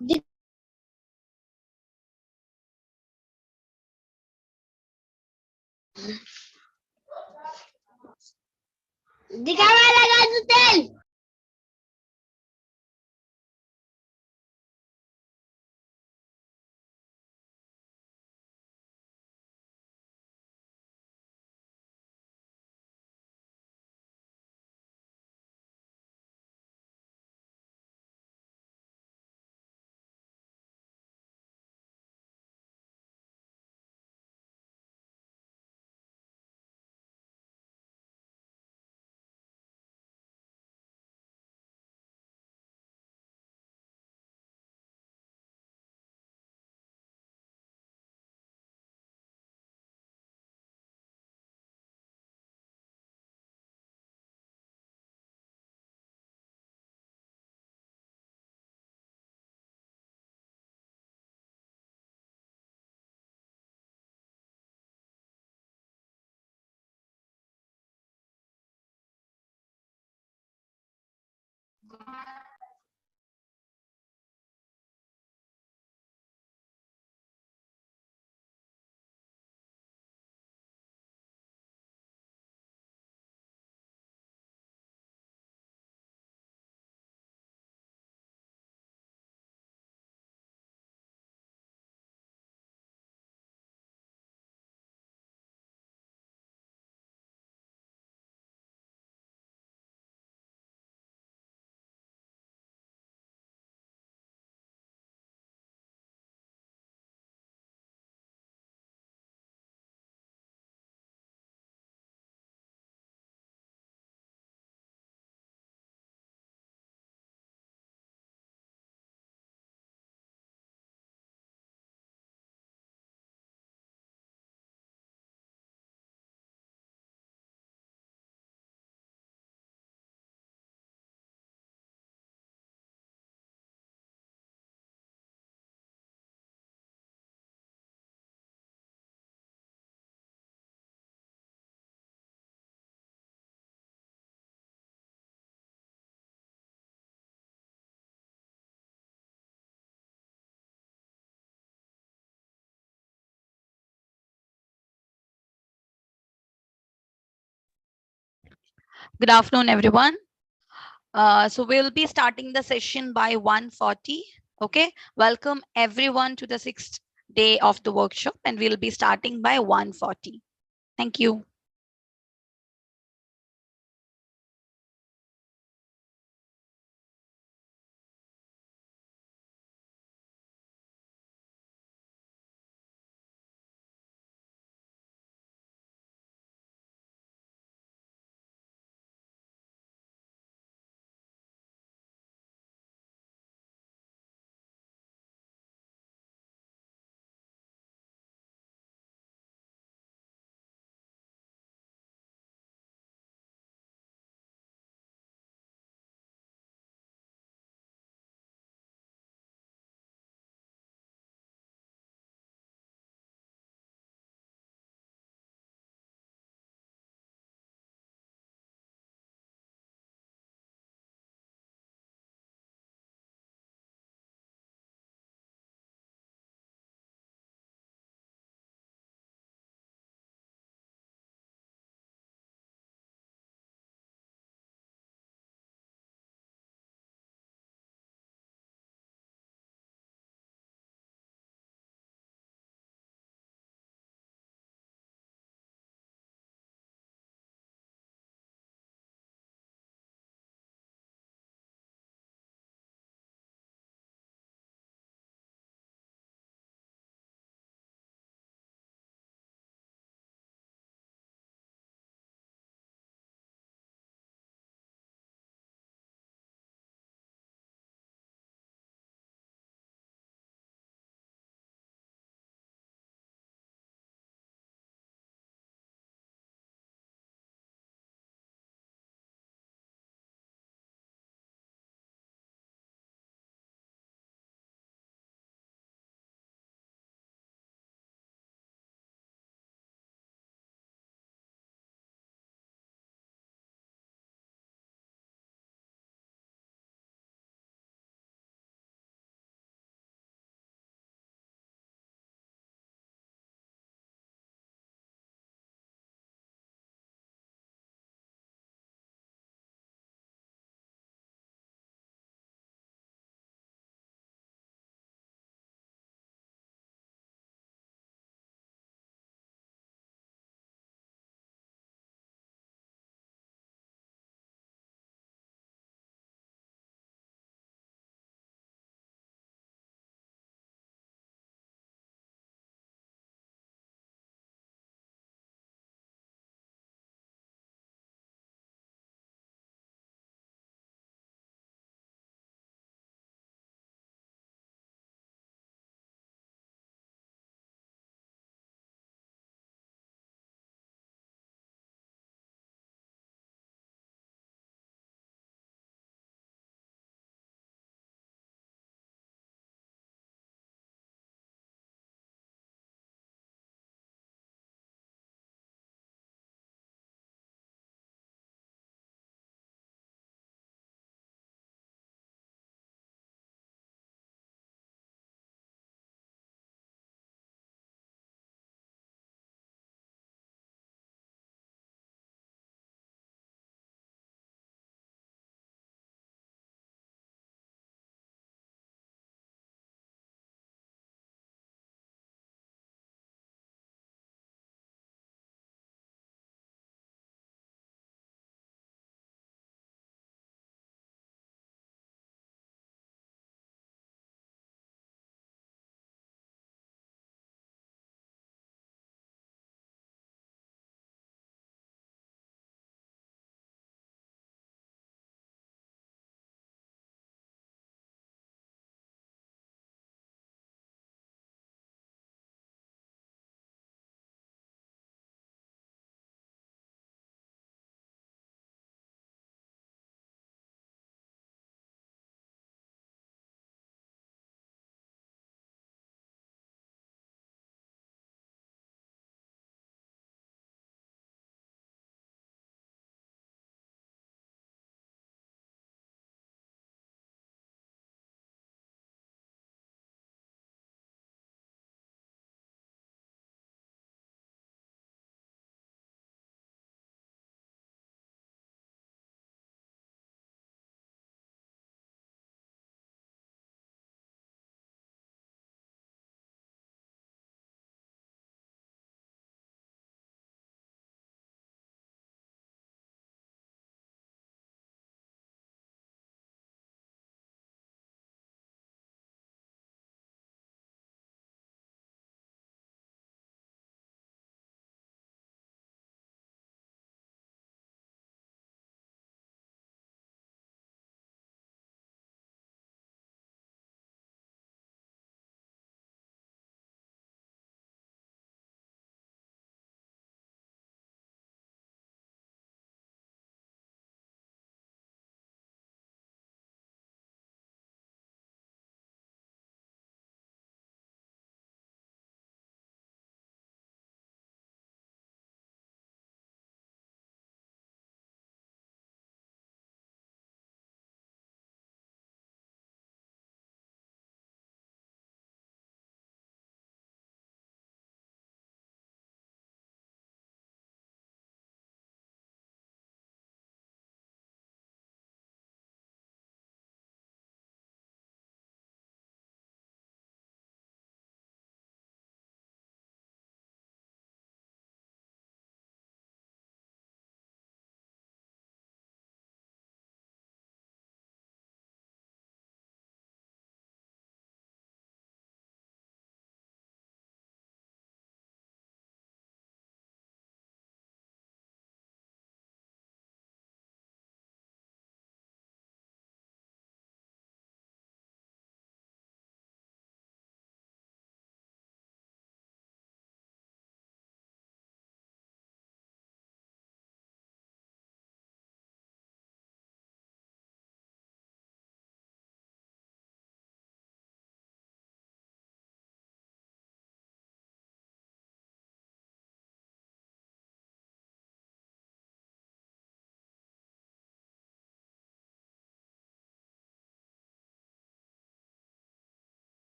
दि- दिखावा लगा दो तेल। Good afternoon, everyone. So we'll be starting the session by 1:40. Okay. Welcome everyone to the 6th day of the workshop, and we'll be starting by 1:40. Thank you.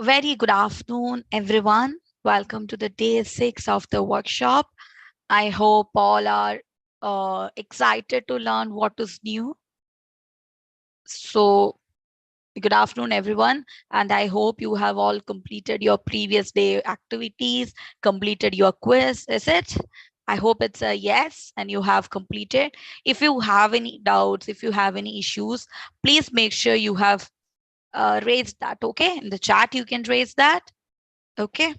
Very good afternoon, everyone. Welcome to the day 6 of the workshop. I hope all are excited to learn what is new. So, good afternoon, everyone. And I hope you have all completed your previous day activities, completed your quiz. Is it? I hope it's a yes and you have completed. If you have any doubts, if you have any issues, please make sure you have raised that. Okay. In the chat, you can raise that. Okay.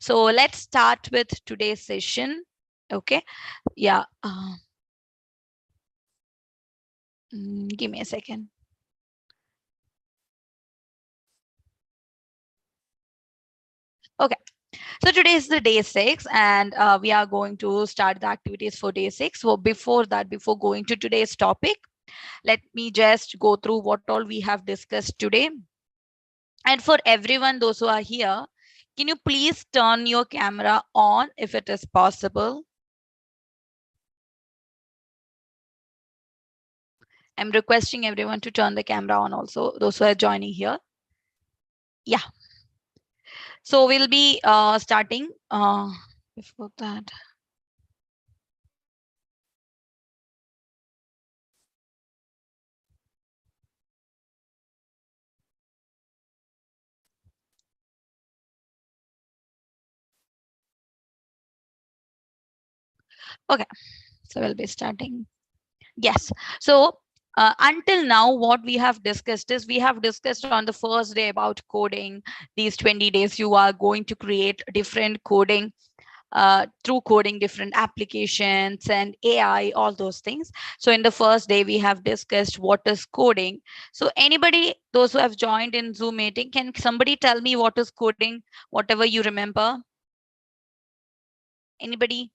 So let's start with today's session. Okay. Yeah. Give me a second. Okay. So today is the day 6 and we are going to start the activities for day 6. So before that, before going to today's topic, let me just go through what all we have discussed today. And for everyone, those who are here, can you please turn your camera on if it is possible? I'm requesting everyone to turn the camera on also, those who are joining here. Yeah. So we'll be starting before that. Okay, so we'll be starting. Yes. So until now, what we have discussed is we have discussed on the first day about coding. These 20 days, you are going to create different coding through coding different applications and AI, all those things. So in the first day, we have discussed what is coding. So anybody, those who have joined in Zoom meeting, can somebody tell me what is coding, whatever you remember? Anybody?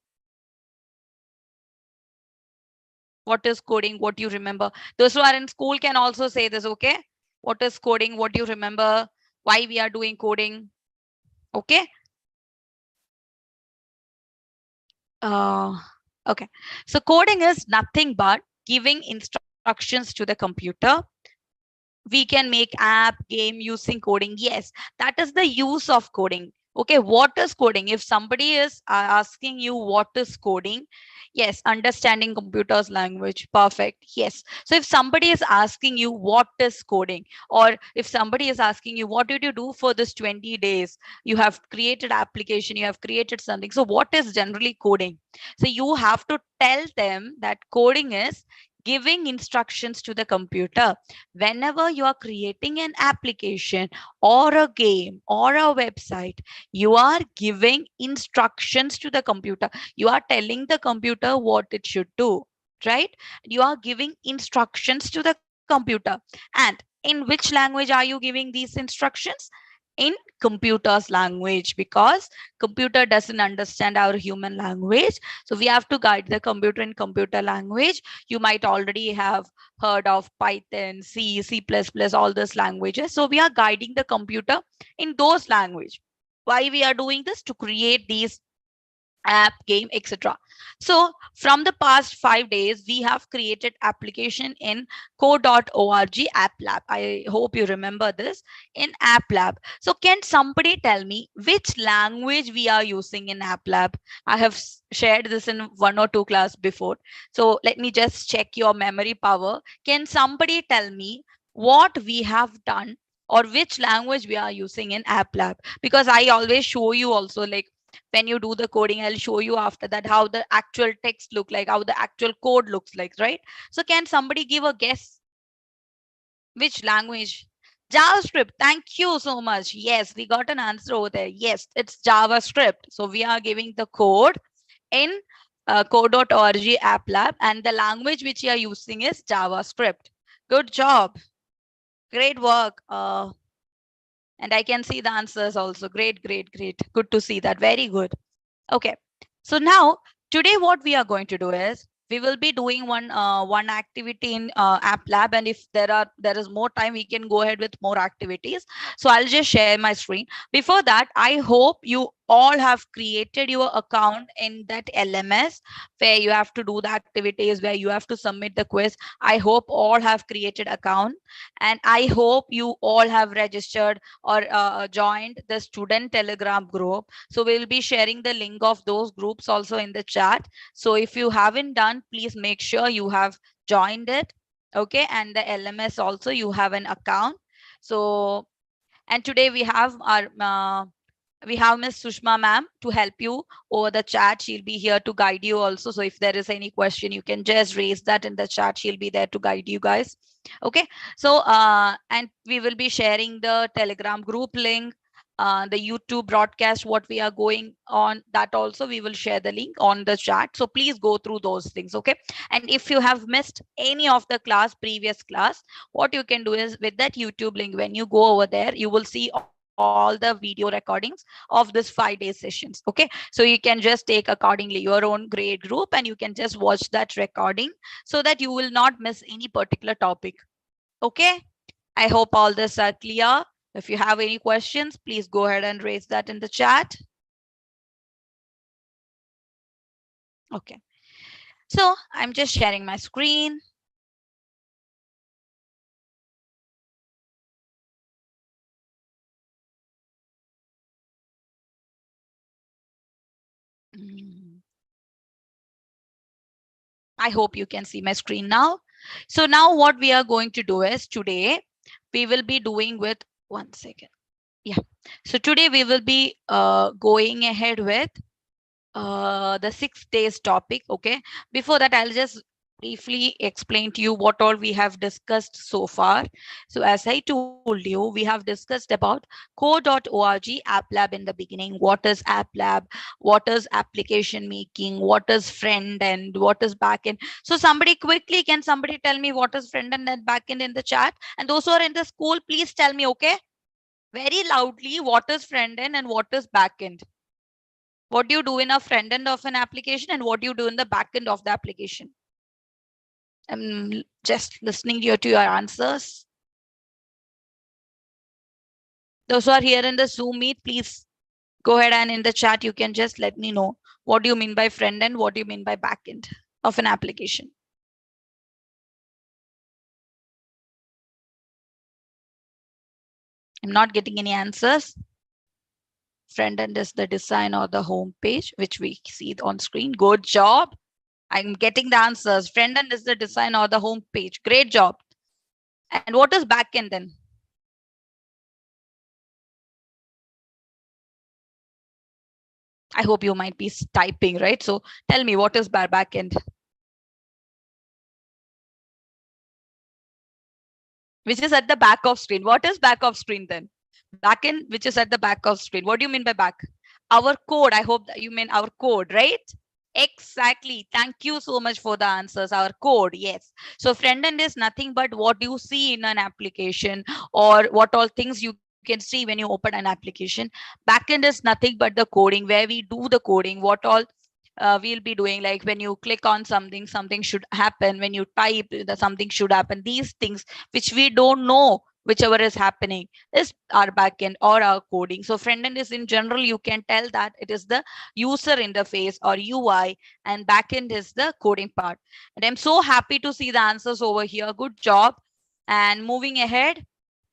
What is coding? What you remember? Those who are in school can also say this, okay? What is coding? What you remember? Why we are doing coding? Okay. Uh, okay. So coding is nothing but giving instructions to the computer. We can make app game using coding. Yes, that is the use of coding. Okay, what is coding? If somebody is asking you what is coding, yes, understanding computers language, perfect. Yes. So if somebody is asking you what is coding, or if somebody is asking you what did you do for this 20 days, you have created application, you have created something, so what is generally coding? So you have to tell them that coding is giving instructions to the computer. Whenever you are creating an application or a game or a website, you are giving instructions to the computer. You are telling the computer what it should do, right? You are giving instructions to the computer. And in which language are you giving these instructions? In computer's language, because computer doesn't understand our human language. So we have to guide the computer in computer language. You might already have heard of Python, C, C++, all those languages. So we are guiding the computer in those language. Why we are doing this? To create these app, game, etc. So from the past 5 days, we have created application in co.org app lab. I hope you remember this in app lab. So can somebody tell me which language we are using in app lab? I have shared this in 1 or 2 class before. So let me just check your memory power. Can somebody tell me what we have done or which language we are using in app lab? Because I always show you also, like when you do the coding, I'll show you after that how the actual text look like, how the actual code looks like, right? So can somebody give a guess which language? JavaScript. Thank you so much. Yes, we got an answer over there. Yes, it's JavaScript. So we are giving the code in code.org app lab, and the language which you are using is JavaScript. Good job. Great work. And I can see the answers also. Great, great, great. Good to see that. Very good. Okay, so now today what we are going to do is we will be doing one activity in app lab, and if there is more time, we can go ahead with more activities. So I'll just share my screen. Before that, I hope you all have created your account in that LMS where you have to do the activities, where you have to submit the quiz. I hope all have created account, and I hope you all have registered or joined the student Telegram group. So we'll be sharing the link of those groups also in the chat. So if you haven't done, please make sure you have joined it. Okay, and the LMS also you have an account. So, and today we have Miss Sushma ma'am to help you over the chat. She'll be here to guide you also. So if there is any question, you can just raise that in the chat. She'll be there to guide you guys. Okay. So and we will be sharing the Telegram group link, the YouTube broadcast, what we are going on, that also we will share the link on the chat. So please go through those things. Okay. And if you have missed any of the previous class, what you can do is with that YouTube link, when you go over there, you will see all the video recordings of this 5-day sessions. Okay. So you can just take accordingly your own grade group and you can just watch that recording so that you will not miss any particular topic. Okay. I hope all this are clear. If you have any questions, please go ahead and raise that in the chat. Okay. So I'm just sharing my screen. I hope you can see my screen now. So now what we are going to do is today we will be doing with 1 second. Yeah. So today we will be going ahead with the 6 days topic. Okay. Before that, I'll just briefly explain to you what all we have discussed so far. So as I told you, we have discussed about co.org app lab in the beginning. What is app lab? What is application making? What is friend end? What is backend? So somebody quickly, can somebody tell me what is friend end and backend in the chat? And those who are in the school, please tell me, okay? Very loudly, what is friend end and what is backend? What do you do in a front end of an application and what do you do in the back end of the application? I'm just listening to your answers. Those who are here in the Zoom meet, please go ahead and in the chat, you can just let me know what do you mean by front end, what do you mean by back end of an application. I'm not getting any answers. Front end is the design or the home page, which we see on screen. Good job. I'm getting the answers. Front end is the design or the home page. Great job. And what is back end then? I hope you might be typing, right? So tell me, what is back end? Which is at the back of screen. What is back of screen then? Back end, which is at the back of screen. What do you mean by back? Our code. I hope that you mean our code, right? Exactly. Thank you so much for the answers. Our code, yes. So front end is nothing but what you see in an application or what all things you can see when you open an application. Backend is nothing but the coding, where we do the coding, what all we'll be doing, like when you click on something, something should happen. When you type, something should happen. These things which we don't know, whichever is happening, is our backend or our coding. So front end is, in general, you can tell that it is the user interface or UI, and backend is the coding part. And I'm so happy to see the answers over here. Good job. And moving ahead,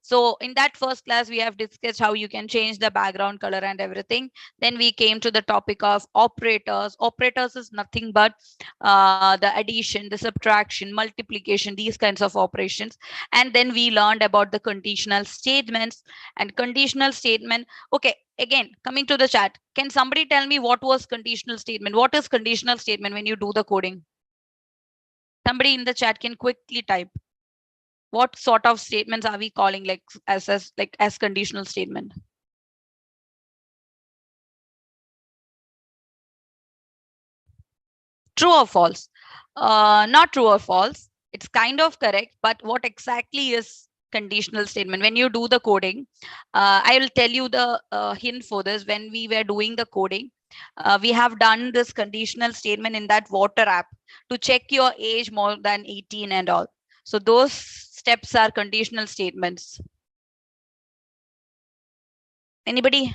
so in that first class, we have discussed how you can change the background color and everything. Then we came to the topic of operators. Operators is nothing but the addition, the subtraction, multiplication, these kinds of operations. And then we learned about the conditional statements and conditional statement. Okay, again, coming to the chat, can somebody tell me what was conditional statement? What is conditional statement when you do the coding? Somebody in the chat can quickly type. What sort of statements are we calling like as conditional statement? True or false? Not true or false. It's kind of correct, but what exactly is conditional statement? When you do the coding, I will tell you the hint for this. When we were doing the coding, we have done this conditional statement in that water app to check your age more than 18 and all. So those steps are conditional statements. Anybody?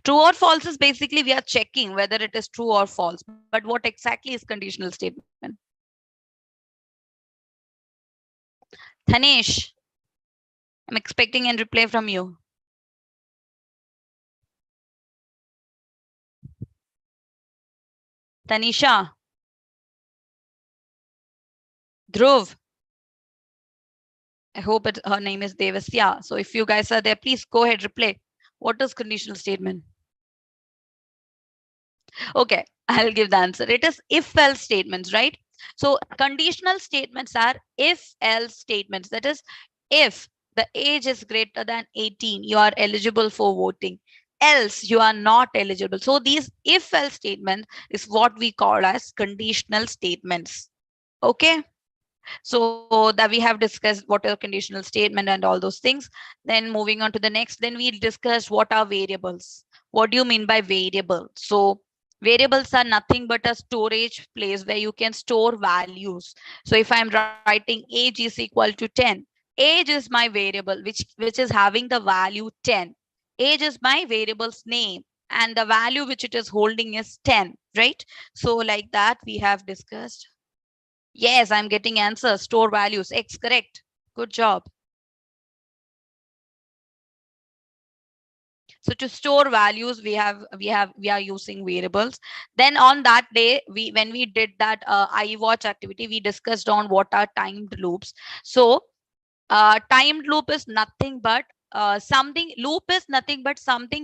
True or false is basically we are checking whether it is true or false. But what exactly is conditional statement? Thanesh, I'm expecting a reply from you. Tanisha, Dhruv, I hope her name is Devasya. So if you guys are there, please go ahead, reply. What is conditional statement? Okay, I'll give the answer. It is if else statements, right? So conditional statements are if else statements. That is, if the age is greater than 18, you are eligible for voting. Else, you are not eligible. So these if else statements is what we call as conditional statements. Okay. So that we have discussed what are conditional statement and all those things. Then moving on to the next, then we'll discuss what are variables. What do you mean by variable? So variables are nothing but a storage place where you can store values. So if I'm writing age is equal to 10, age is my variable which is having the value 10. Age is my variable's name and the value which it is holding is 10, right? So like that we have discussed. Yes, I'm getting answers. Store values. X, correct. Good job. So to store values, we are using variables. Then on that day, when we did that iWatch activity, we discussed on what are timed loops. So timed loop is nothing but something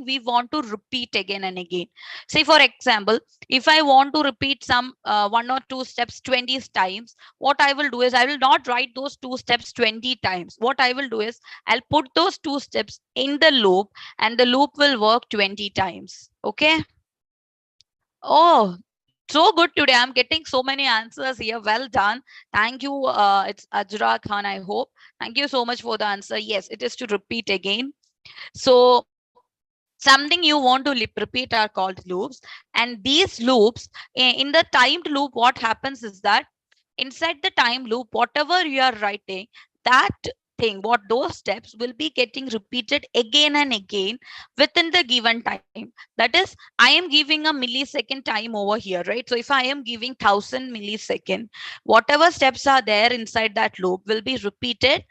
we want to repeat again and again. Say for example, if I want to repeat some one or two steps 20 times, what I will do is I will not write those two steps 20 times. What I will do is I'll put those two steps in the loop and the loop will work 20 times. Okay. Oh, so good today. I'm getting so many answers here. Well done. Thank you. It's Ajra Khan, I hope. Thank you so much for the answer. Yes, it is to repeat again. So something you want to repeat are called loops. And these loops, in the timed loop, what happens is that inside the time loop, whatever you are writing, that thing, what those steps will be getting repeated again and again within the given time. That is, I am giving a millisecond time over here, right? So if I am giving 1000 millisecond, whatever steps are there inside that loop will be repeated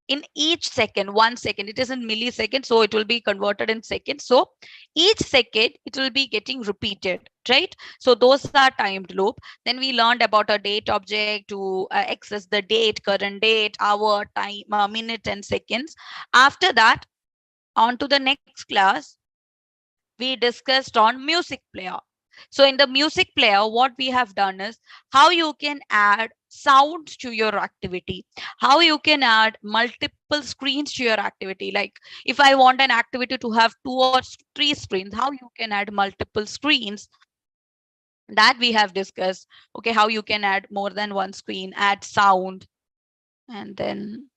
in each second. 1 second, it is in milliseconds, so it will be converted in seconds. So each second it will be getting repeated, right? So those are timed loop. Then we learned about a date object to access the date, current date, hour, time, minute and seconds. After that, on to the next class, we discussed on music player. So in the music player, what we have done is how you can add sounds to your activity, how you can add multiple screens to your activity. Like if I want an activity to have 2 or 3 screens, how you can add multiple screens, that we have discussed. Okay, how you can add more than one screen, add sound, and then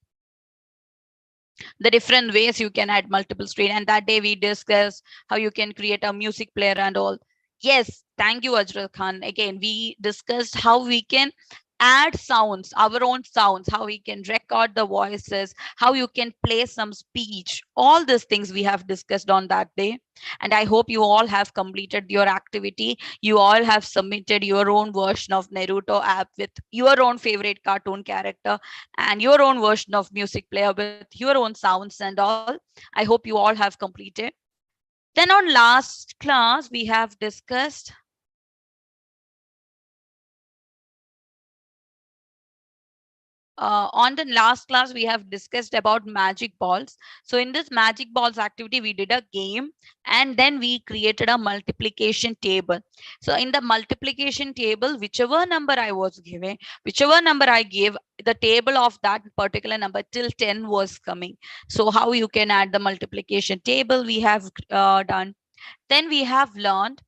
the different ways you can add multiple screen. And that day we discussed how you can create a music player and all. Yes, thank you, Ajra Khan. Again, we discussed how we can add sounds, our own sounds, how we can record the voices, how you can play some speech. All these things we have discussed on that day. And I hope you all have completed your activity. You all have submitted your own version of Naruto app with your own favorite cartoon character and your own version of music player with your own sounds and all. I hope you all have completed. Then on last class, we have discussed on the last class, we have discussed about magic balls. So in this magic balls activity, we did a game and then we created a multiplication table. So in the multiplication table, whichever number I was giving, whichever number I gave, the table of that particular number till 10 was coming. So how you can add the multiplication table, we have done. Then we have learned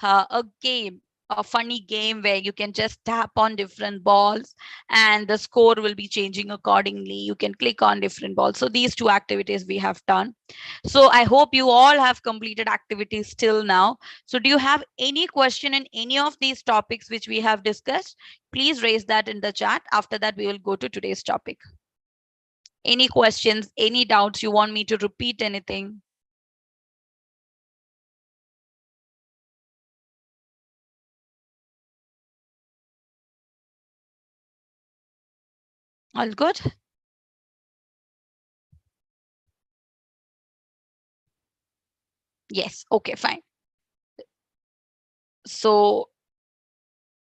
a game, a funny game where you can just tap on different balls and the score will be changing accordingly. You can click on different balls. So these two activities we have done. So I hope you all have completed activities till now. So do you have any question in any of these topics which we have discussed? Please raise that in the chat. After that, we will go to today's topic. Any questions, any doubts, you want me to repeat anything? All good? Yes. Okay, fine. So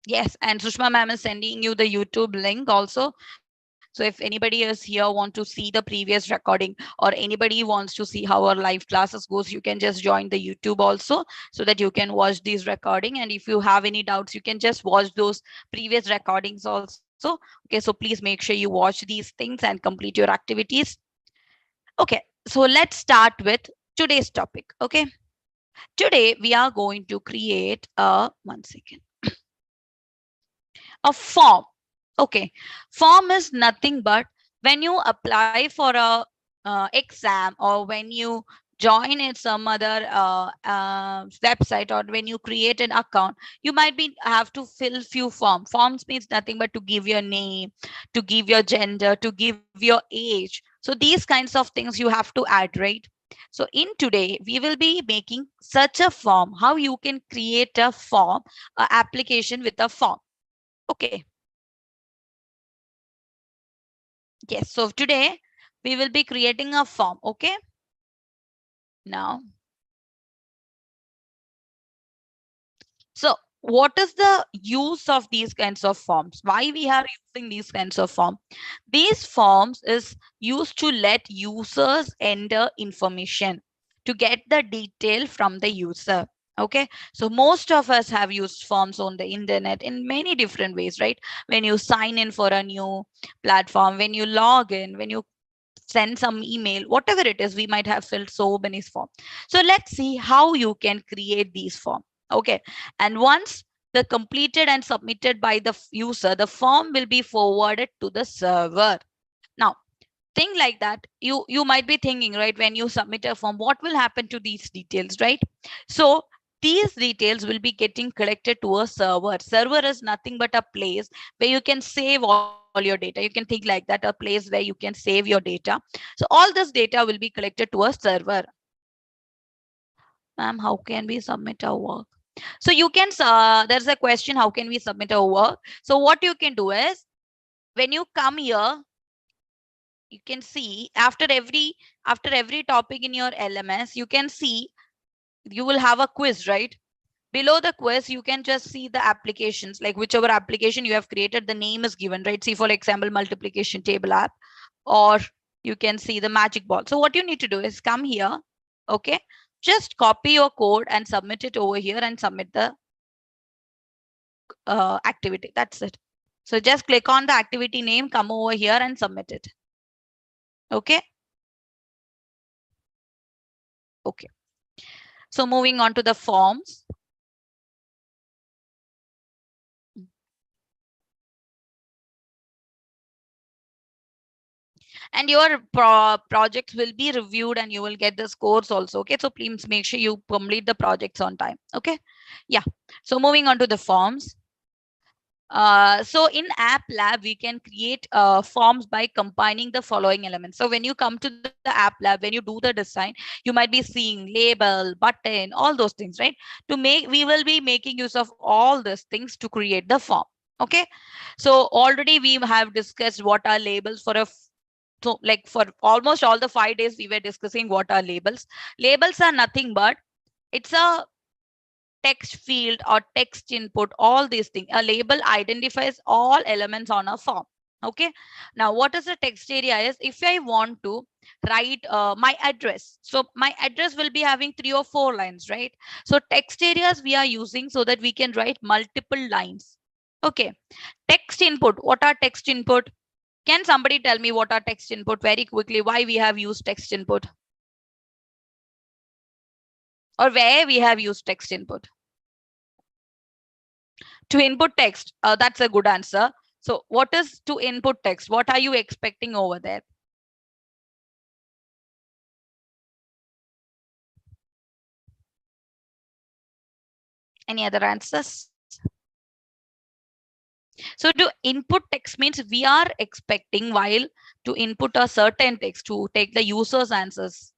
yes, and Sushma ma'am is sending you the YouTube link also. So if anybody is here want to see the previous recording, or anybody wants to see how our live classes goes, you can just join the YouTube also, so that you can watch these recording. And if you have any doubts, you can just watch those previous recordings also. Okay, so please make sure you watch these things and complete your activities. Okay, so let's start with today's topic. Okay, today we are going to create a 1 second, a form. Okay, form is nothing but when you apply for a exam, or when you join in some other website, or when you create an account, you might be have to fill few forms means nothing but to give your name, to give your gender, to give your age. So these kinds of things you have to add, right? So in today we will be making such a form, how you can create a form, a application with a form. Okay. Yes, so today we will be creating a form. Okay, now, so what is the use of these kinds of forms? Why we are using these kinds of form? These forms is used to let users enter information, to get the detail from the user. Okay, so most of us have used forms on the internet in many different ways, right? When you sign in for a new platform, when you log in, when you send some email, whatever it is, we might have filled so many forms. So let's see how you can create these forms. Okay, and once the completed and submitted by the user, the form will be forwarded to the server. Now, thing like that, you might be thinking, right, when you submit a form, what will happen to these details, right? So these details will be getting collected to a server. Server is nothing but a place where you can save all your data. You can think like that, a place where you can save your data. So all this data will be collected to a server. Ma'am, how can we submit our work? So you can there's a question, how can we submit our work? So what you can do is, when you come here, you can see after every topic in your LMS, you can see you will have a quiz, right? Below the quiz, you can just see the applications, like whichever application you have created, the name is given, right? See, for example, multiplication table app, or you can see the magic ball. So what you need to do is come here. Okay, just copy your code and submit it over here, and submit the activity. That's it. So just click on the activity name, come over here and submit it. Okay. Okay. So moving on to the forms. And your projects will be reviewed, and you will get the scores also. Okay, so please make sure you complete the projects on time. Okay, yeah. So moving on to the forms. So in app lab, we can create forms by combining the following elements. So when you come to the app lab, when you do the design, you might be seeing label, button, all those things, right? We will be making use of all these things to create the form. Okay, so already we have discussed what are labels for a so like for almost all the 5 days we were discussing what are labels. Labels are nothing but it's a text field or text input, all these things. A label identifies all elements on a form. Okay, now what is the text area is, if I want to write my address, so my address will be having 3 or 4 lines, right? So text areas we are using so that we can write multiple lines. Okay, text input, what are text input? Can somebody tell me what are text input very quickly, why we have used text input, or where we have used text input? To input text, that's a good answer. So what is to input text? What are you expecting over there? Any other answers? So to input text means we are expecting, while to input a certain text, to take the user's answers,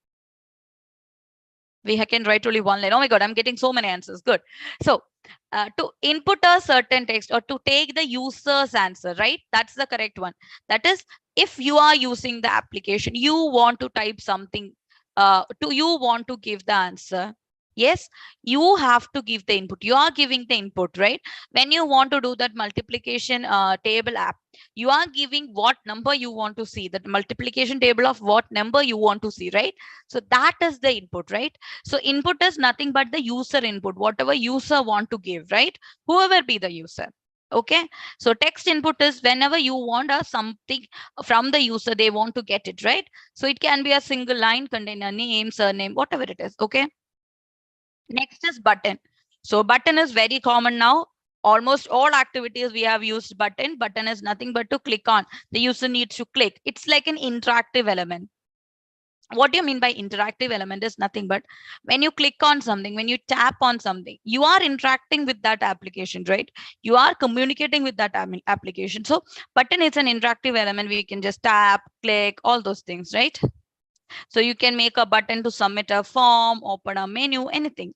we can write only one line. Oh my god, I'm getting so many answers. Good. So to input a certain text, or to take the user's answer, right? That's the correct one. That is if you are using the application, you want to type something, you want to give the answer. Yes, you have to give the input. You are giving the input, right? When you want to do that multiplication table app, you are giving what number you want to see, that multiplication table of what number you want to see, right? So that is the input, right? So input is nothing but the user input, whatever user want to give, right? Whoever be the user. Okay, so text input is whenever you want a something from the user, they want to get it, right? So it can be a single line contain a name, surname, whatever it is. Okay, next is button. So button is very common now. Almost all activities we have used button. Button is nothing but to click on. The user needs to click. It's like an interactive element. What do you mean by interactive element? Is nothing but when you click on something, when you tap on something, you are interacting with that application, right? You are communicating with that application. So button is an interactive element. We can just tap, click, all those things, right? So you can make a button to submit a form, open a menu, anything.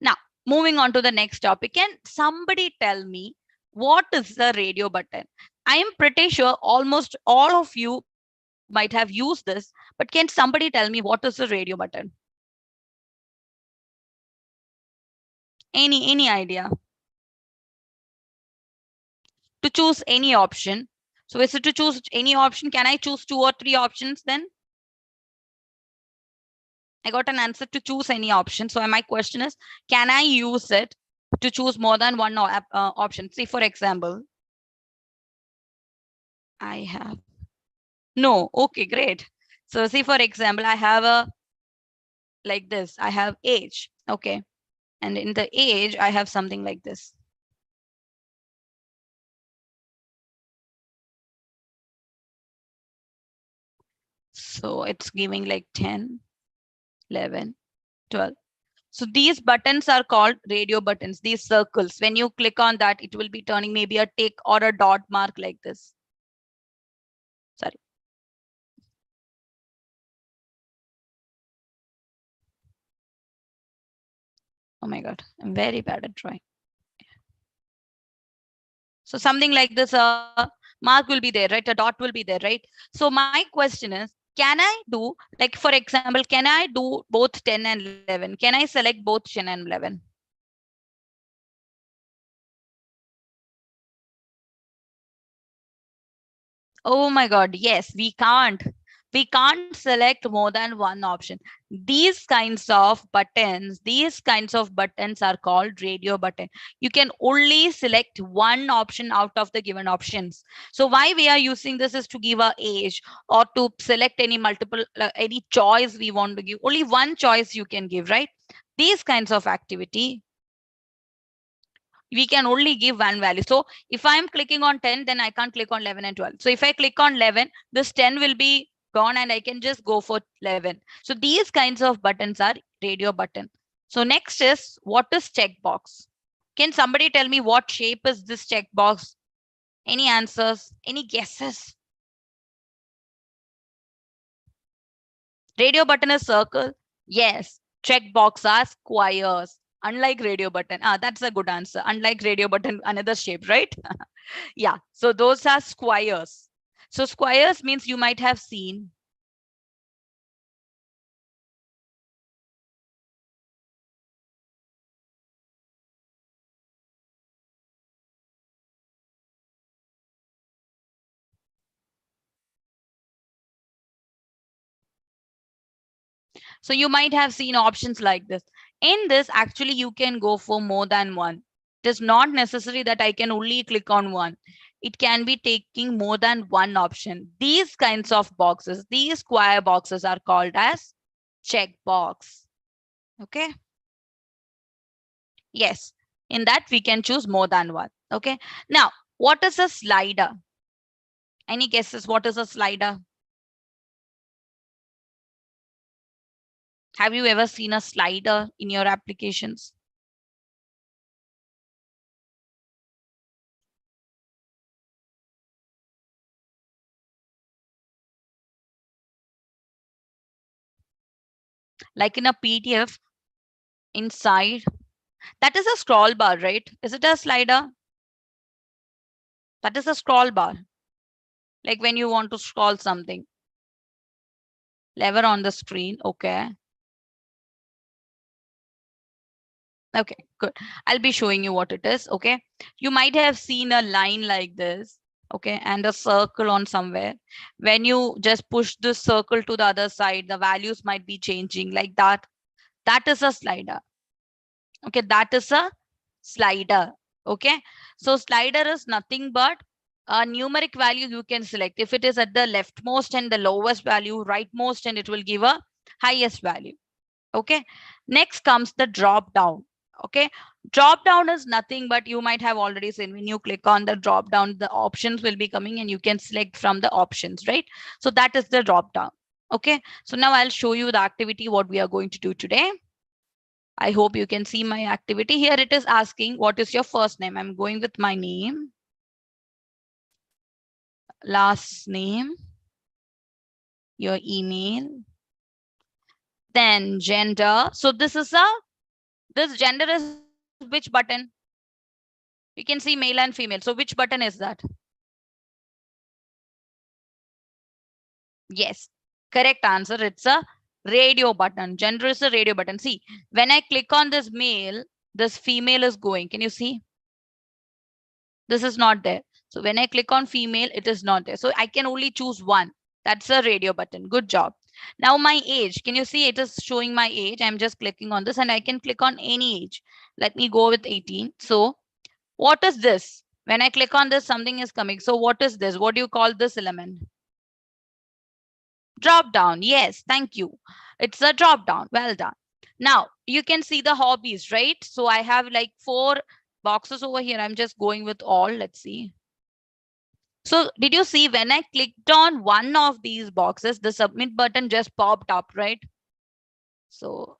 Now, moving on to the next topic. Can somebody tell me what is the radio button? I am pretty sure almost all of you might have used this, but can somebody tell me what is the radio button? Any idea? To choose any option. So is it to choose any option? Can I choose 2 or 3 options then? I got an answer to choose any option. So my question is, can I use it to choose more than one option? See, for example, I have no. Okay, great. So see, for example, I have a like this. I have age. Okay. And in the age, I have something like this. So it's giving like 10, 11, 12. So these buttons are called radio buttons, these circles. When you click on that, it will be turning maybe a tick or a dot mark like this. Sorry. Oh my God, I'm very bad at drawing. So something like this, mark will be there, right? A dot will be there, right? So my question is, can I do, like, for example, can I do both 10 and 11? Can I select both 10 and 11? Oh my God, yes, we can't. We can't select more than one option. These kinds of buttons, are called radio button. You can only select one option out of the given options. So why we are using this is to give a age or to select any multiple, any choice we want to give. Only one choice you can give, right? These kinds of activity, we can only give one value. So if I'm clicking on 10, then I can't click on 11 and 12. So if I click on 11, this 10 will be gone and I can just go for 11. So these kinds of buttons are radio button. So next is, what is checkbox? Can somebody tell me what shape is this checkbox? Any answers? Any guesses? Radio button is circle. Yes. Checkbox are squares. Unlike radio button. That's a good answer. Unlike radio button, another shape, right? Yeah, so those are squares. So squares means you might have seen. So you might have seen options like this. In this, actually, you can go for more than one. It is not necessary that I can only click on one. It can be taking more than one option. These kinds of boxes, these square boxes are called as checkbox. Okay. Yes. In that, we can choose more than one. Okay. Now, what is a slider? Any guesses? What is a slider? Have you ever seen a slider in your applications? Like in a PDF inside, that is a scroll bar, right? Is it a slider? That is a scroll bar. Like when you want to scroll something. Lever on the screen. Okay. Okay, good. I'll be showing you what it is. Okay. You might have seen a line like this. Okay. And a circle on somewhere. When you just push this circle to the other side, the values might be changing like that. That is a slider. Okay. That is a slider. Okay. So slider is nothing but a numeric value you can select. If it is at the leftmost and the lowest value, rightmost, and it will give a highest value. Okay. Next comes the drop down. Okay. Drop down is nothing but you might have already seen when you click on the drop down, the options will be coming and you can select from the options, right? So that is the drop down. Okay. So now I'll show you the activity, what we are going to do today. I hope you can see my activity. Here it is asking, what is your first name? I'm going with my name, last name, your email, then gender. So this gender is which button? You can see male and female. So which button is that? Yes, correct answer. It's a radio button. Gender is a radio button. See, when I click on this male, this female is going. Can you see? This is not there. So when I click on female, it is not there. So I can only choose one. That's a radio button. Good job. Now my age, can you see it is showing my age? I'm just clicking on this and I can click on any age. Let me go with 18. So what is this? When I click on this, something is coming. So what is this? What do you call this element? Drop down. Yes, thank you. It's a drop down. Well done. Now you can see the hobbies, right? So I have like 4 boxes over here. I'm just going with all. Let's see. So did you see when I clicked on one of these boxes, the submit button just popped up, right? So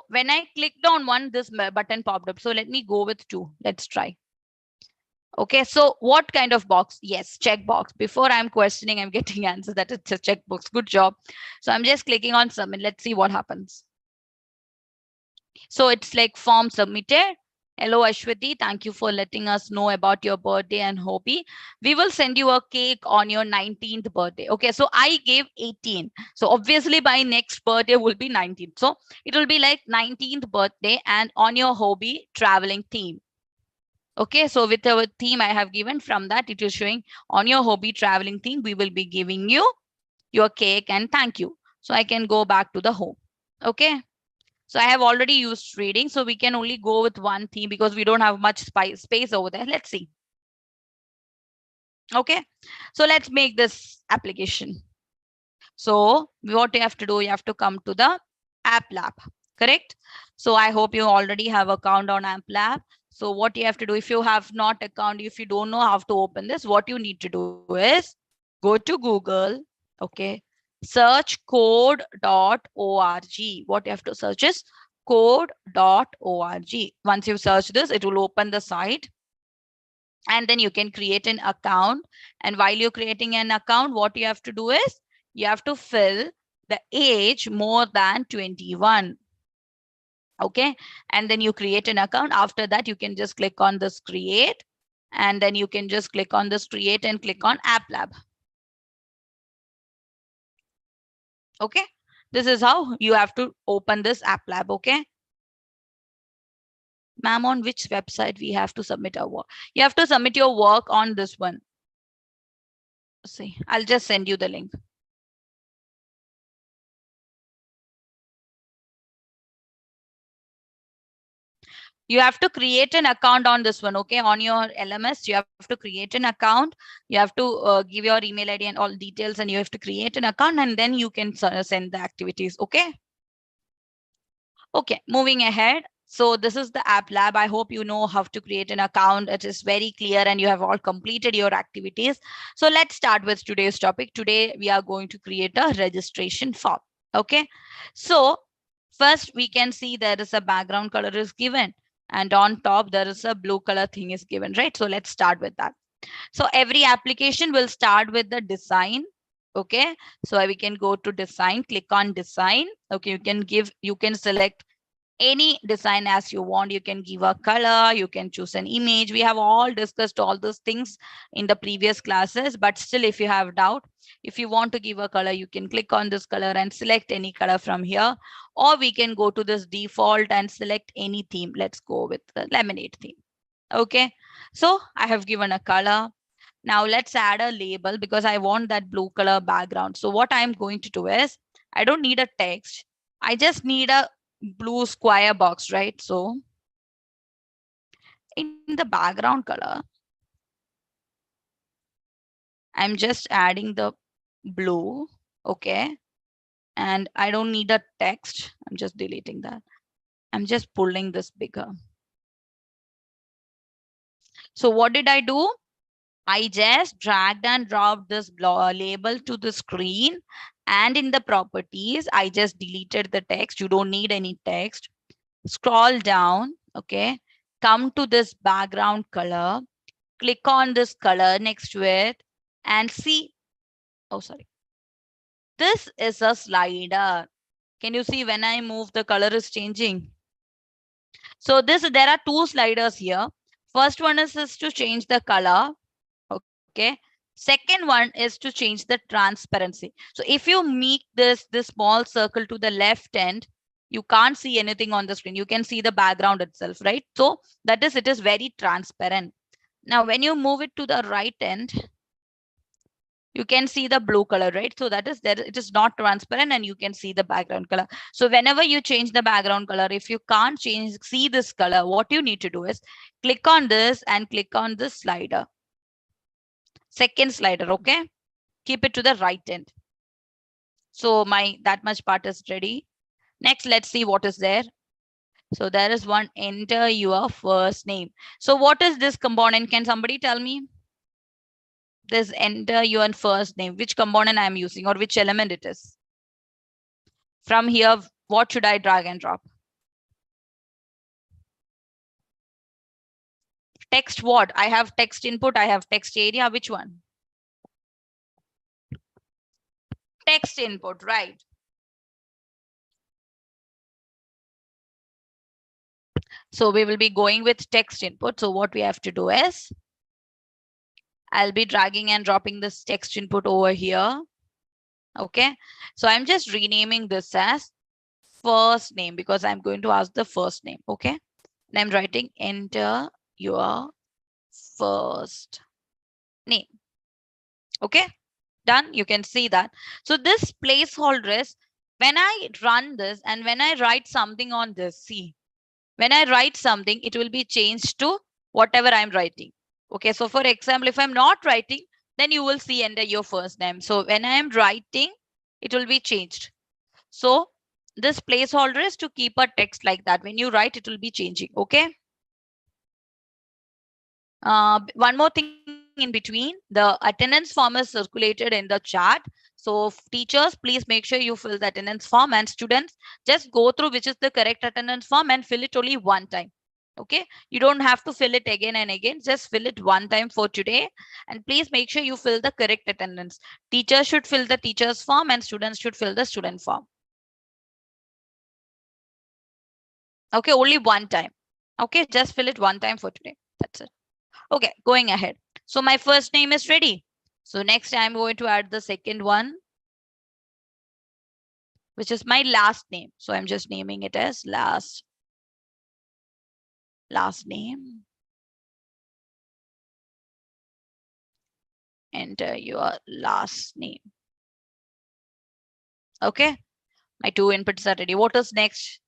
when I clicked on one, this button popped up. So let me go with 2. Let's try. Okay, so what kind of box? Yes, checkbox. Before I'm questioning, I'm getting answer that it's a checkbox. Good job. So I'm just clicking on submit. Let's see what happens. So it's like form submitted. Hello, Ashwati. Thank you for letting us know about your birthday and hobby. We will send you a cake on your 19th birthday. Okay, so I gave 18. So obviously my next birthday will be 19th. So it will be like 19th birthday and on your hobby traveling theme. Okay, so with our theme I have given, from that it is showing on your hobby traveling theme, we will be giving you your cake and thank you. So I can go back to the home. Okay. So I have already used reading. So we can only go with one theme because we don't have much space over there. Let's see. Okay. So let's make this application. So what you have to do, you have to come to the app lab, correct? So I hope you already have account on app lab. So what you have to do, if you have not account, if you don't know how to open this, what you need to do is go to Google, okay, search code.org. What you have to search is code.org. Once you search this, it will open the site and then you can create an account. And while you're creating an account, what you have to do is you have to fill the age more than 21. Okay, and then you create an account. After that, you can just click on this create, and then you can just click on this create and click on app lab. Okay, this is how you have to open this app lab. Okay, ma'am, on which website we have to submit our work? You have to submit your work on this one. See, I'll just send you the link. You have to create an account on this one. Okay, on your LMS, you have to create an account. You have to give your email ID and all details, and you have to create an account, and then you can send the activities. Okay. Okay, moving ahead. So this is the app lab. I hope you know how to create an account. It is very clear and you have all completed your activities. So let's start with today's topic. Today, we are going to create a registration form. Okay, so first we can see there is a background color is given and on top there is a blue color thing is given, right? So let's start with that. So every application will start with the design. Okay, so we can go to design, click on design. Okay, you can select any design as you want. You can give a color, you can choose an image. We have all discussed all those things in the previous classes, but still if you have doubt, if you want to give a color, you can click on this color and select any color from here, or we can go to this default and select any theme. Let's go with the lemonade theme. Okay, so I have given a color. Now let's add a label because I want that blue color background. So what I'm going to do is, I don't need a text. I just need a blue square box, right? So in the background color, I'm just adding the blue. Okay. And I don't need a text. I'm just deleting that. I'm just pulling this bigger. So what did I do? I just dragged and dropped this label to the screen, and in the properties, I just deleted the text. You don't need any text. Scroll down, okay? Come to this background color, click on this color next to it and see, oh, sorry. This is a slider. Can you see when I move, the color is changing? So there are two sliders here. First one is to change the color. Okay. Second one is to change the transparency. So if you make this small circle to the left end, you can't see anything on the screen. You can see the background itself, right? So that is, it is very transparent. Now, when you move it to the right end, you can see the blue color, right? So that is there. It is not transparent and you can see the background color. So whenever you change the background color, if you can't see this color, what you need to do is click on this and click on this slider. Second slider, okay? Keep it to the right end. So that much part is ready. Next, let's see what is there. So there is one, enter your first name. So what is this component? Can somebody tell me? This enter your first name. Which component I am using or which element it is? From here, what should I drag and drop? Text what? I have text input, I have text area. Which one? Text input, right? So we will be going with text input. So what we have to do is, I'll be dragging and dropping this text input over here. Okay. So I'm just renaming this as first name because I'm going to ask the first name. Okay. And I'm writing enter your first name. Okay. Done. You can see that. So this placeholder is, when I run this and when I write something on this, see, when I write something, it will be changed to whatever I'm writing. Okay. So for example, if I'm not writing, then you will see enter your first name. So when I am writing, it will be changed. So this placeholder is to keep a text like that. When you write, it will be changing. Okay. One more thing in between, the attendance form is circulated in the chat. So teachers, please make sure you fill the attendance form, and students, just go through which is the correct attendance form and fill it only one time. Okay, you don't have to fill it again and again. Just fill it one time for today. And please make sure you fill the correct attendance. Teachers should fill the teacher's form and students should fill the student form. Okay, only one time. Okay, just fill it one time for today. That's it. Okay, going ahead. So my first name is ready. So next I'm going to add the second one, which is my last name. So I'm just naming it as last name. Enter your last name. Okay, my two inputs are ready. What is next?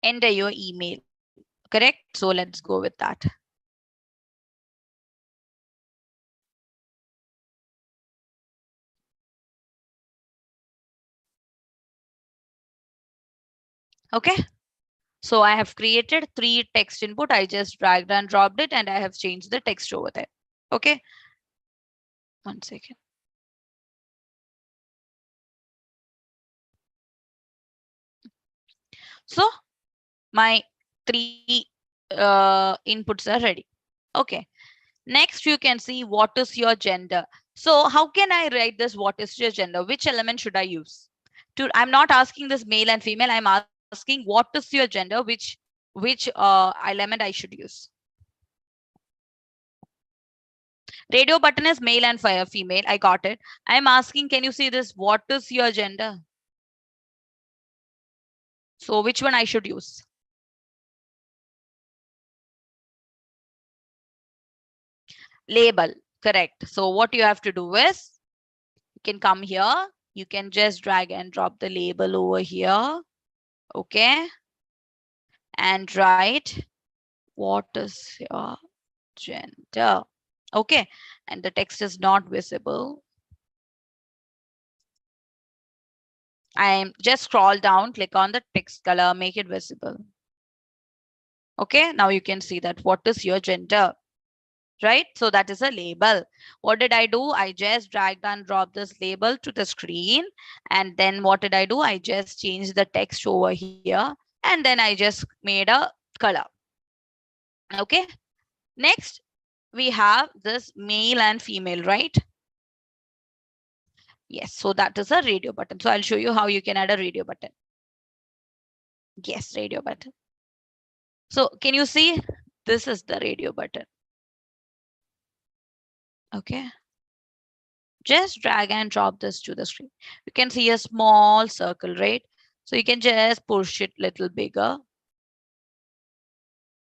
Enter your email. Correct. So let's go with that. Okay. So I have created 3 text input. I just dragged and dropped it and I have changed the text over there. Okay. One second. So my 3 inputs are ready. Okay. Next, you can see what is your gender. So how can I write this? What is your gender? Which element should I use? I'm not asking this male and female. I'm asking asking what is your gender, which element I should use. Radio button is male and female. I got it. I'm asking, can you see this? What is your gender? So which one I should use? Label, correct. So what you have to do is, you can come here, you can just drag and drop the label over here, okay, and write what is your gender, okay, and the text is not visible. I'm just scroll down, click on the text color, make it visible. Okay, now you can see that what is your gender, right? So that is a label. What did I do? I just dragged and dropped this label to the screen. And then what did I do? I just changed the text over here. And then I just made a color. Okay. Next, we have this male and female, right? Yes. So that is a radio button. So I'll show you how you can add a radio button. Yes, radio button. So can you see? This is the radio button. Okay. Just drag and drop this to the screen. You can see a small circle, right? So you can just push it a little bigger.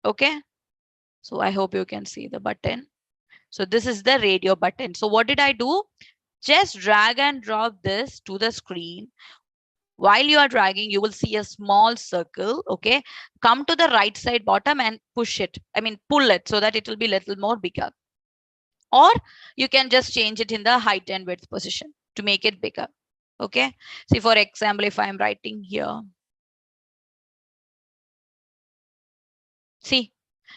Okay. So I hope you can see the button. So this is the radio button. So what did I do? Just drag and drop this to the screen. While you are dragging, you will see a small circle. Okay. Come to the right side bottom and push it. I mean, pull it so that it will be a little more bigger. Or you can just change it in the height and width position to make it bigger. Okay. See, for example, if I'm writing here, see,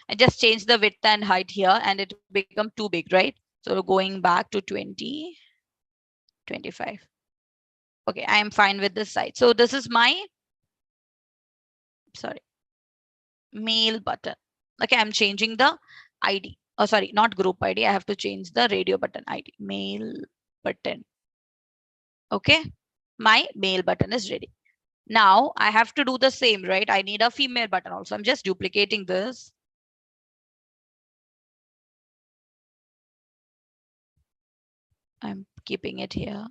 I just change the width and height here and it become too big, right? So going back to 20, 25. Okay, I am fine with this side. So this is my, sorry, mail button. Okay, I'm changing the ID. Oh, sorry, not group ID. I have to change the radio button ID, mail button. Okay, my mail button is ready. Now I have to do the same, right? I need a female button also. I'm just duplicating this. I'm keeping it here.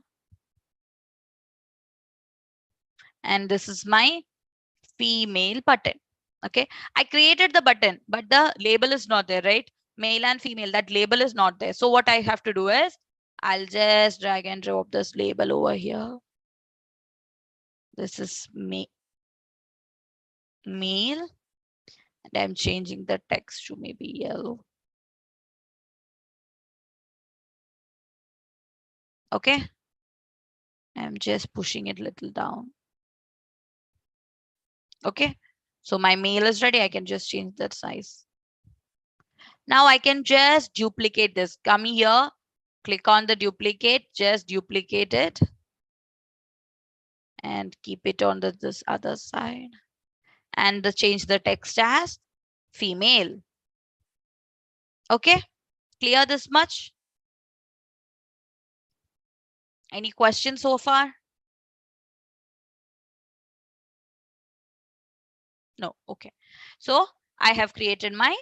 And this is my female button. Okay, I created the button, but the label is not there, right? Male and female, that label is not there. So what I have to do is, I'll just drag and drop this label over here. This is male. And I'm changing the text to maybe yellow. Okay. I'm just pushing it a little down. Okay. So my mail is ready. I can just change that size. Now I can just duplicate this. Come here, click on the duplicate, just duplicate it. And keep it on this other side. And change the text as female. Okay, clear this much? Any questions so far? No, okay. So I have created my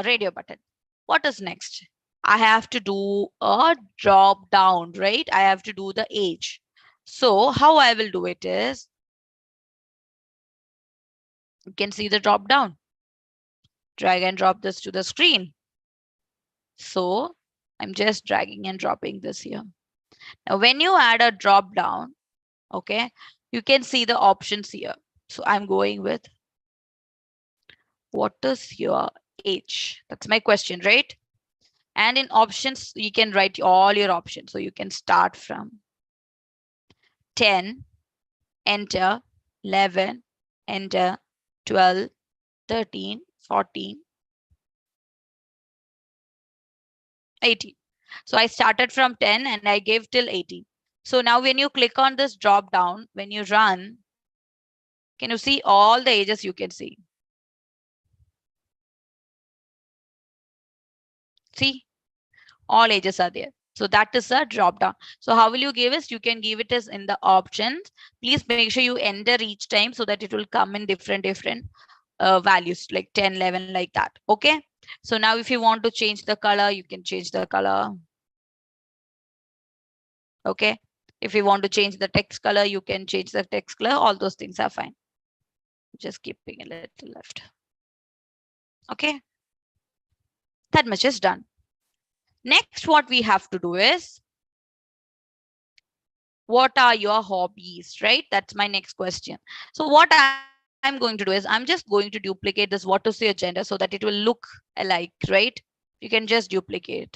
radio button. What is next? I have to do a drop down, right? I have to do the age. So how I will do it is, you can see the drop down. Drag and drop this to the screen. So I'm just dragging and dropping this here. Now, when you add a drop down, okay, you can see the options here. So I'm going with, what is your age? That's my question, right? And in options, you can write all your options. So you can start from 10, enter, 11, enter, 12, 13, 14, 18. So I started from 10 and I gave till 18. So now when you click on this drop down, when you run, can you see all the ages you can see? See, all ages are there. So that is a drop down. So how will you give it? You can give it as in the options. Please make sure you enter each time so that it will come in different values like 10, 11, like that. Okay. So now if you want to change the color, you can change the color. Okay. If you want to change the text color, you can change the text color. All those things are fine. Just keeping a little left. Okay. That much is done. Next, what we have to do is, what are your hobbies, right? That's my next question. So what I'm going to do is, I'm just going to duplicate this what is your gender so that it will look alike, right? You can just duplicate.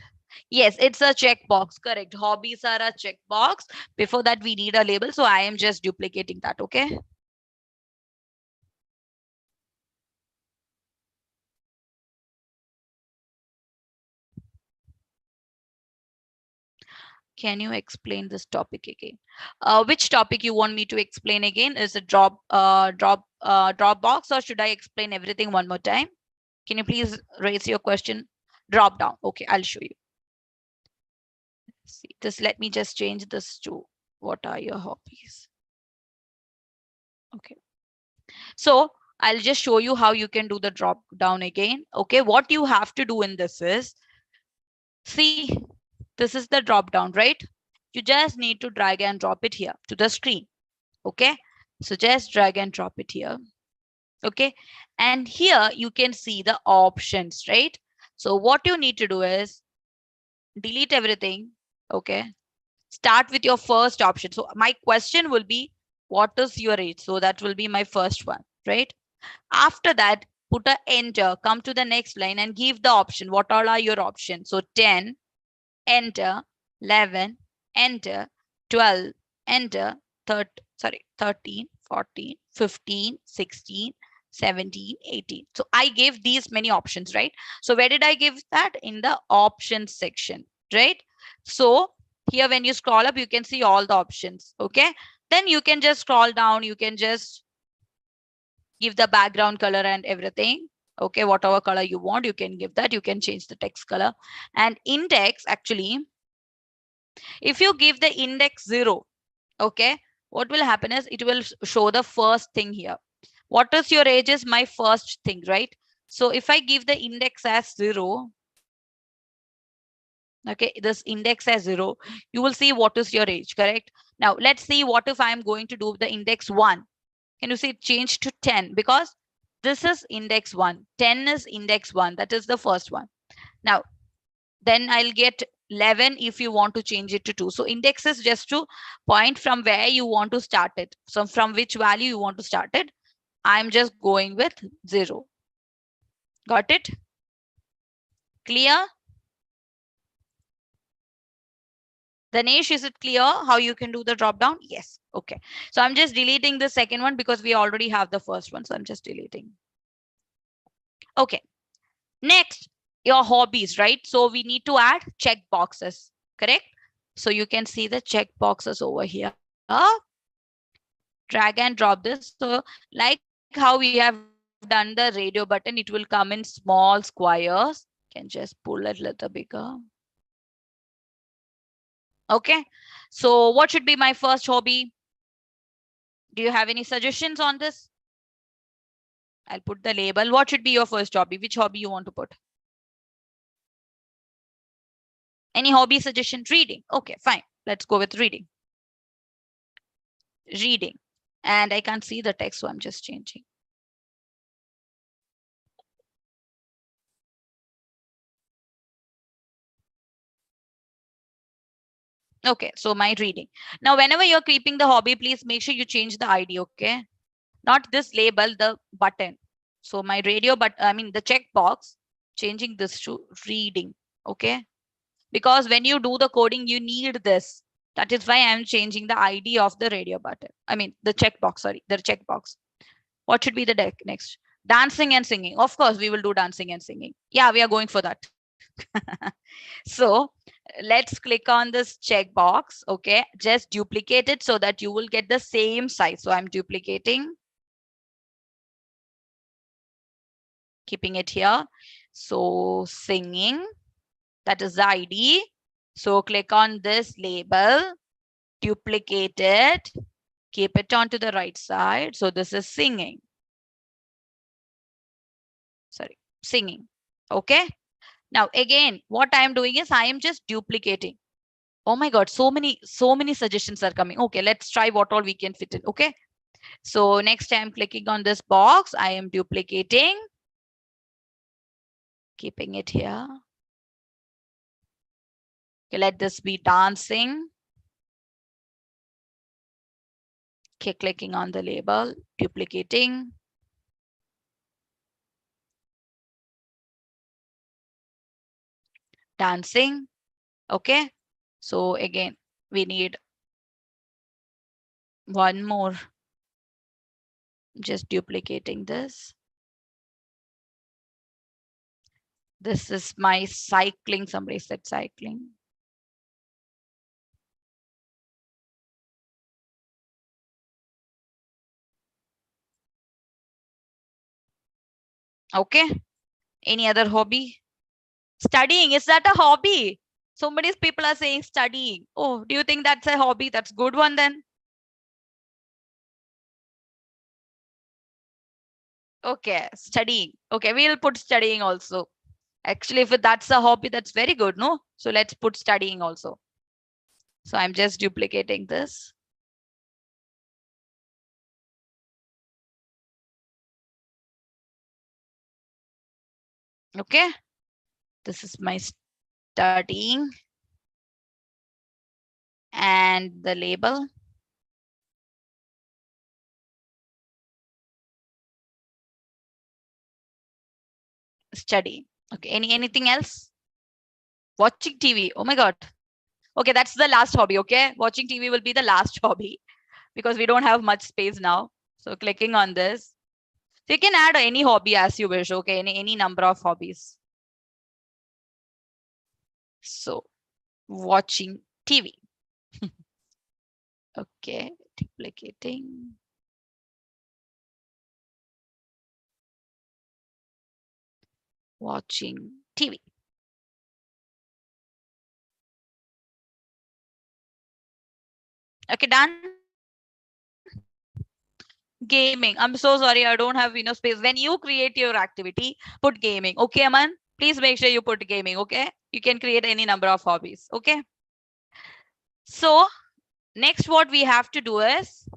Yes, it's a checkbox, correct. Hobbies are a checkbox. Before that, we need a label. So I am just duplicating that, okay? Can you explain this topic again? Which topic you want me to explain again? Is it Dropbox, or should I explain everything one more time? Can you please raise your question? Drop down. Okay, I'll show you. See, just let me just change this to what are your hobbies? Okay. So I'll just show you how you can do the drop down again. Okay, what you have to do in this is, see, this is the drop down, right? You just need to drag and drop it here to the screen. Okay, so just drag and drop it here. Okay, and here you can see the options, right? So what you need to do is delete everything. Okay, start with your first option. So my question will be, what is your age? So that will be my first one, right? After that, put a enter, come to the next line and give the option. What all are your options? So 10, enter, 11, enter, 12, enter, 13, 14, 15, 16, 17, 18. So I gave these many options, right? So where did I give that? In the options section, right? So here, when you scroll up, you can see all the options. Okay. Then you can just scroll down. You can just give the background color and everything. Okay. Whatever color you want, you can give that. You can change the text color. And index, actually, if you give the index 0, okay, what will happen is it will show the first thing here. What is your age is my first thing, right? So if I give the index as 0, okay, this index as 0, you will see what is your age, correct? Now let's see what if I'm going to do the index 1. Can you see it changed to 10? Because this is index 1, 10 is index 1, that is the first one. Now then I'll get 11 if you want to change it to 2. So index is just to point from where you want to start it. So from which value you want to start it. I'm just going with 0. Got it? Clear? Danesh, is it clear how you can do the drop down? Yes. Okay. So I'm just deleting the second one because we already have the first one. So I'm just deleting. Okay. Next, your hobbies, right? So we need to add check boxes, correct? So you can see the check boxes over here. Drag and drop this. So like how we have done the radio button, it will come in small squares. You can just pull it a little bigger. Okay. So what should be my first hobby? Do you have any suggestions on this? I'll put the label. What should be your first hobby? Which hobby you want to put? Any hobby suggestion? Reading. Okay, fine. Let's go with reading. Reading. And I can't see the text, so I'm just changing. Okay, so my reading. Now, whenever you're keeping the hobby, please make sure you change the ID, okay? Not this label, the button. So my radio, but I mean the checkbox, changing this to reading, okay? Because when you do the coding, you need this. That is why I'm changing the ID of the radio button. I mean the checkbox, sorry, the checkbox. What should be the deck next? Dancing and singing. Of course, we will do dancing and singing. Yeah, we are going for that. So let's click on this checkbox. Okay, just duplicate it so that you will get the same size. So I'm duplicating, keeping it here. So singing, that is the ID. So click on this label, duplicate it, keep it onto the right side. So this is singing. Sorry, singing. Okay. Now again, what I am doing is I am just duplicating. Oh my God, so many suggestions are coming. Okay, let's try what all we can fit in. Okay. So next I'm clicking on this box. I am duplicating, keeping it here. Okay, let this be dancing. Okay, clicking on the label, duplicating. Dancing. Okay. So again, we need one more. Just duplicating this. This is my cycling. Somebody said cycling. Okay. Any other hobby? Studying. Is that a hobby? So many people are saying studying. Oh, do you think that's a hobby? That's good one then. Okay, studying. Okay, we'll put studying also. Actually, if that's a hobby, that's very good, no? So let's put studying also. So I'm just duplicating this. Okay, this is my studying and the label. Study. Okay, anything else? Watching TV. Oh my God. Okay, that's the last hobby. Okay, watching TV will be the last hobby because we don't have much space now. So clicking on this. So you can add any hobby as you wish. Okay, any number of hobbies. So watching TV. Okay, duplicating. Watching TV. Okay, done. Gaming. I'm so sorry, I don't have enough space. When you create your activity, put gaming. Okay, Aman? Please make sure you put gaming. Okay, you can create any number of hobbies. Okay. So next, what we have to do is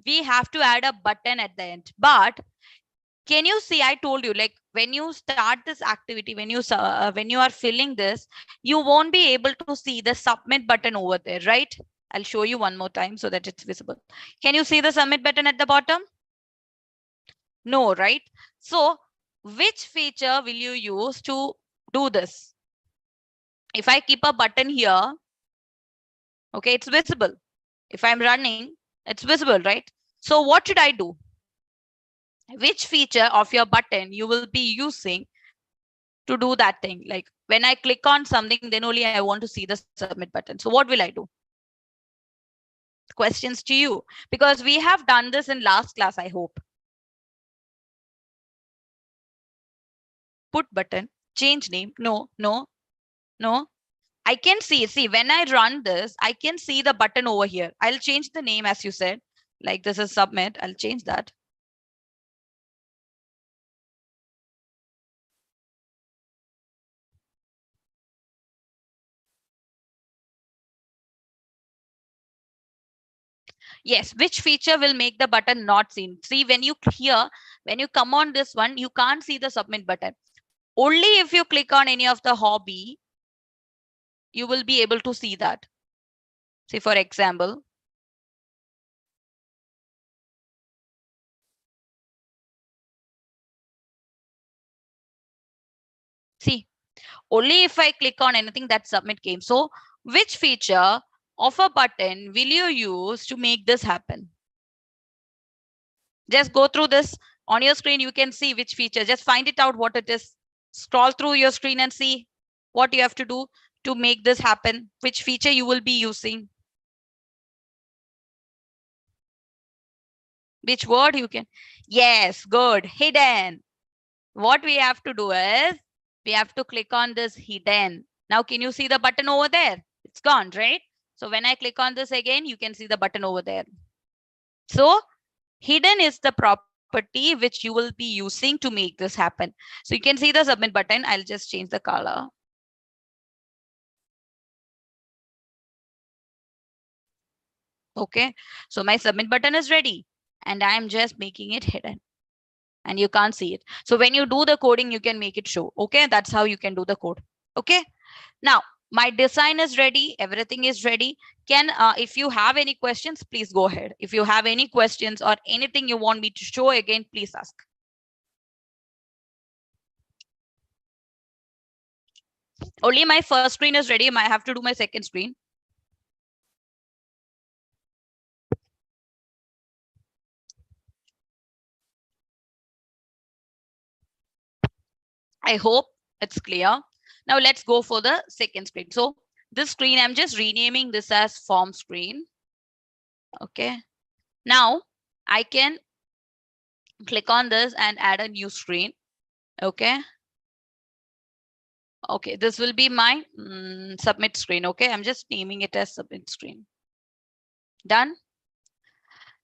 we have to add a button at the end. But can you see? I told you, like when you start this activity, when you are filling this, you won't be able to see the submit button over there, right? I'll show you one more time so that it's visible. Can you see the submit button at the bottom? No, right? So which feature will you use to do this? If I keep a button here, okay, it's visible. If I'm running, it's visible, right? So what should I do? Which feature of your button you will be using to do that thing? Like when I click on something, then only I want to see the submit button. So what will I do? Questions to you, because we have done this in last class, I hope. Put button, change name. No, no, no. I can see when I run this, I can see the button over here. I'll change the name as you said, like this is submit. I'll change that. Yes, which feature will make the button not seen? See, when you come on this one, you can't see the submit button. Only if you click on any of the hobby, you will be able to see that. See, for example, see, only if I click on anything that submit came. So which feature of a button will you use to make this happen? Just go through this on your screen. You can see which feature. Just find it out what it is. Scroll through your screen and see what you have to do to make this happen. Which feature you will be using. Which word you can. Yes, good. Hidden. What we have to do is we have to click on this hidden. Now, can you see the button over there? It's gone, right? So when I click on this again, you can see the button over there. So hidden is the property which you will be using to make this happen. So you can see the submit button. I'll just change the color. Okay, so my submit button is ready and I'm just making it hidden and you can't see it. So when you do the coding, you can make it show. Okay, that's how you can do the code. Okay, now my design is ready. Everything is ready. If you have any questions, please go ahead. If you have any questions or anything you want me to show again, please ask. Only my first screen is ready. I have to do my second screen. I hope it's clear. Now let's go for the second screen. So this screen, I'm just renaming this as form screen. Okay. Now I can click on this and add a new screen. Okay. Okay, this will be my submit screen. Okay, I'm just naming it as submit screen. Done.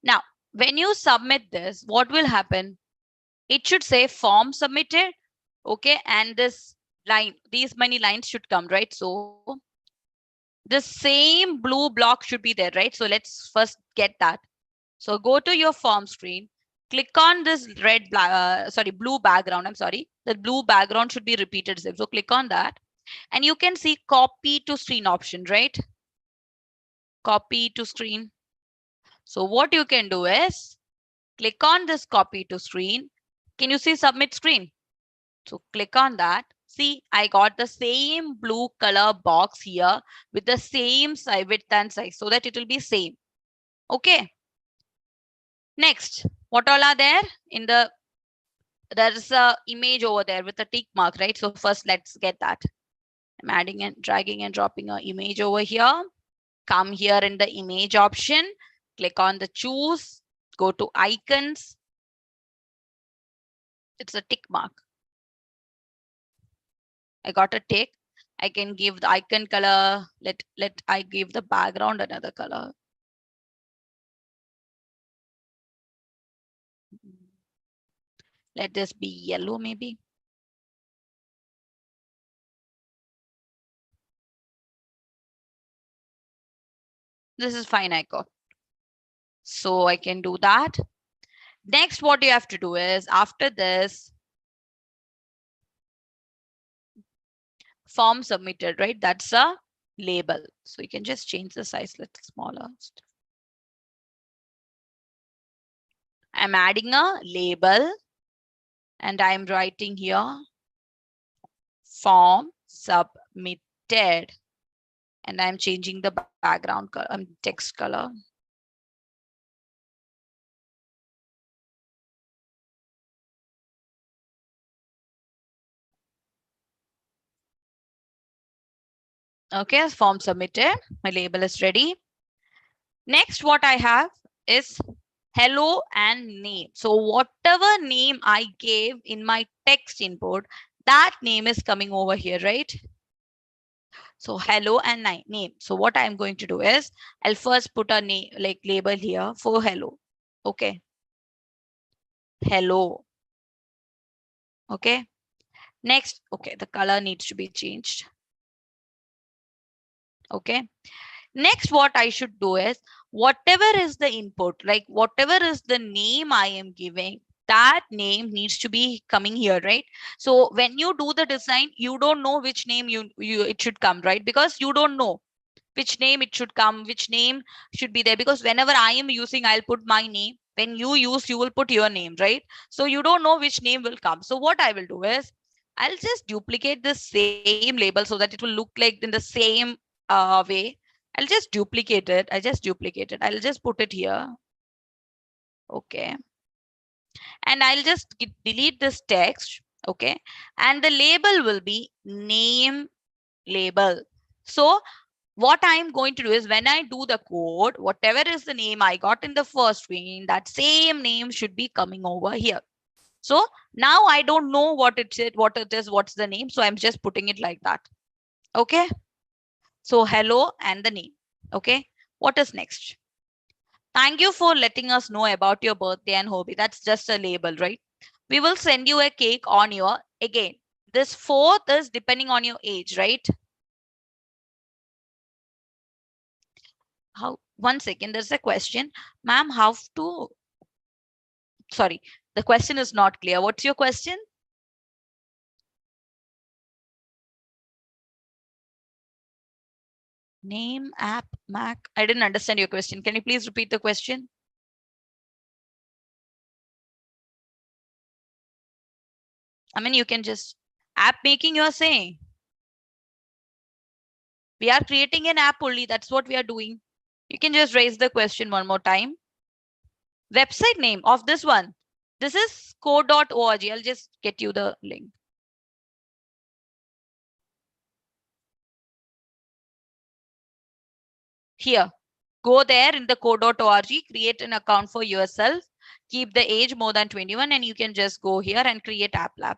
Now, when you submit this, what will happen? It should say form submitted. Okay, and this line, these many lines should come, right? So the same blue block should be there, right? So let's first get that. So go to your form screen, click on this blue background. I'm sorry, the blue background should be repeated. So click on that and you can see copy to screen option, right? Copy to screen. So what you can do is click on this copy to screen. Can you see submit screen? So click on that. See, I got the same blue color box here with the same size, width and size, so that it will be same. Okay. Next, what all are there in the, there's a image over there with a tick mark, right? So first let's get that. I'm adding and dragging and dropping an image over here. Come here in the image option, click on the choose, go to icons. It's a tick mark. I got a tick. I can give the icon color. Let I give the background another color. Let this be yellow maybe. This is fine, I got. So I can do that. Next, what you have to do is after this, form submitted, right? That's a label. So you can just change the size a little smaller. I'm adding a label and I'm writing here form submitted and I'm changing the background color, text color. Okay, form submitted. My label is ready. Next, what I have is hello and name. So whatever name I gave in my text input, that name is coming over here, right? So hello and name. So what I'm going to do is I'll first put a name like label here for hello. Okay. Hello. Okay. Next, okay, the color needs to be changed. Okay. Next, what I should do is whatever is the input, like whatever is the name I am giving, that name needs to be coming here, right? So when you do the design, you don't know which name it should come, right? Because you don't know which name it should come, which name should be there. Because whenever I am using, I'll put my name. When you use, you will put your name, right? So you don't know which name will come. So what I will do is I'll just duplicate the same label so that it will look like in the same way. I'll just duplicate it. I just duplicate it. I'll just put it here. Okay. And I'll just delete this text. Okay. And the label will be name label. So what I'm going to do is when I do the code, whatever is the name I got in the first screen, that same name should be coming over here. So now I don't know what it is, what's the name. So I'm just putting it like that. Okay. So hello and the name. Okay. What is next? Thank you for letting us know about your birthday and hobby. That's just a label, right? We will send you a cake on your, again, this fourth is depending on your age, right? How, one second, there's a question. Ma'am, how to, sorry, the question is not clear. What's your question? Name, app, Mac. I didn't understand your question. Can you please repeat the question? I mean, you can just app making, you're saying. We are creating an app only. That's what we are doing. You can just raise the question one more time. Website name of this one. This is co.org. I'll just get you the link. Here, go there in the co.org, create an account for yourself, keep the age more than 21, and you can just go here and create App Lab.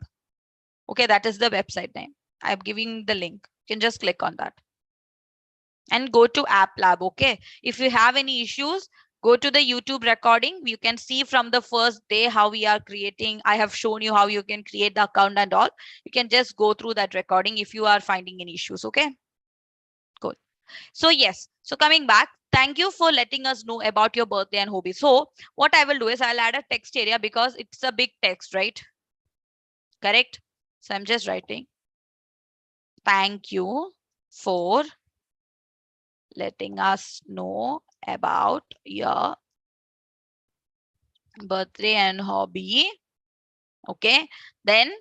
Okay, that is the website name. I'm giving the link. You can just click on that and go to App Lab. Okay, if you have any issues, go to the YouTube recording. You can see from the first day how we are creating. I have shown you how you can create the account and all. You can just go through that recording if you are finding any issues. Okay, good. So yes, so coming back, thank you for letting us know about your birthday and hobby. So what I will do is I'll add a text area because it's a big text, right? Correct. So I'm just writing, thank you for letting us know about your birthday and hobby. Okay, then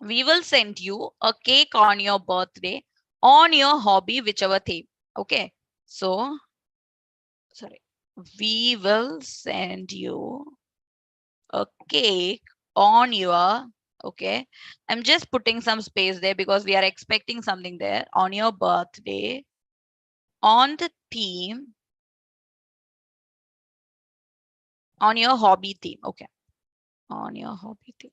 we will send you a cake on your birthday on your hobby, whichever theme. Okay, so sorry, we will send you a cake on your, okay, I'm just putting some space there because we are expecting something there, on your birthday on the theme, on your hobby theme. Okay, on your hobby theme.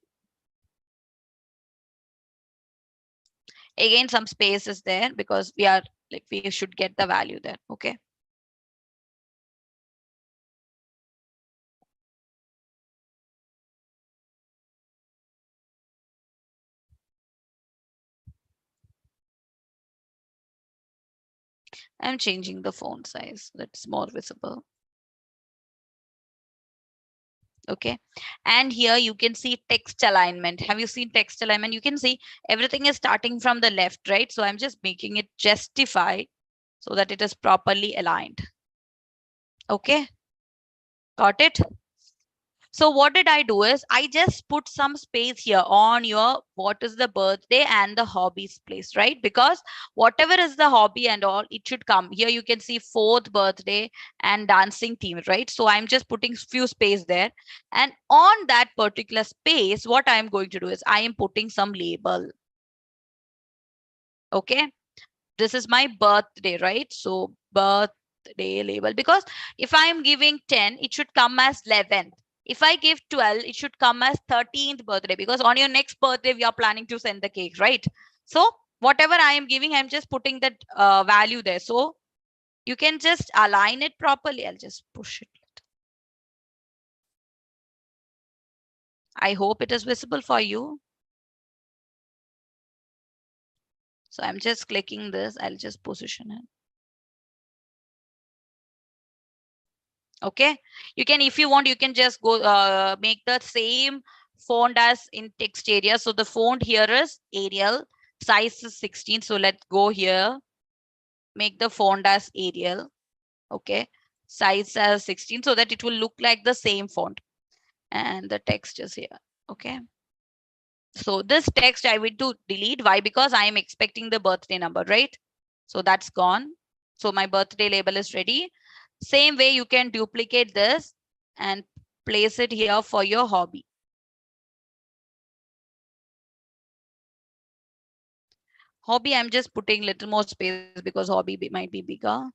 Again, some space is there because we are like, we should get the value there. Okay, I'm changing the font size, that's more visible. Okay, and here you can see text alignment. Have you seen text alignment? You can see everything is starting from the left, right? So I'm just making it justify so that it is properly aligned. Okay, got it? So what did I do is I just put some space here on your what is the birthday and the hobbies place, right? Because whatever is the hobby and all, it should come here. You can see fourth birthday and dancing theme, right? So I'm just putting few space there, and on that particular space, what I'm going to do is I am putting some label. Okay, this is my birthday, right? So birthday label, because if I'm giving 10, it should come as 11th. If I give 12, it should come as 13th birthday, because on your next birthday, we are planning to send the cake, right? So whatever I am giving, I'm just putting that value there. So you can just align it properly. I'll just push it. I hope it is visible for you. So I'm just clicking this. I'll just position it. Okay, you can, if you want, you can just go make the same font as in text area. So the font here is Arial, size is 16. So let's go here, make the font as Arial. Okay, size as 16 so that it will look like the same font, and the text is here. Okay, so this text I will to delete. Why? Because I am expecting the birthday number, right? So that's gone. So my birthday label is ready. Same way you can duplicate this and place it here for your hobby. Hobby, I'm just putting little more space because hobby might be bigger.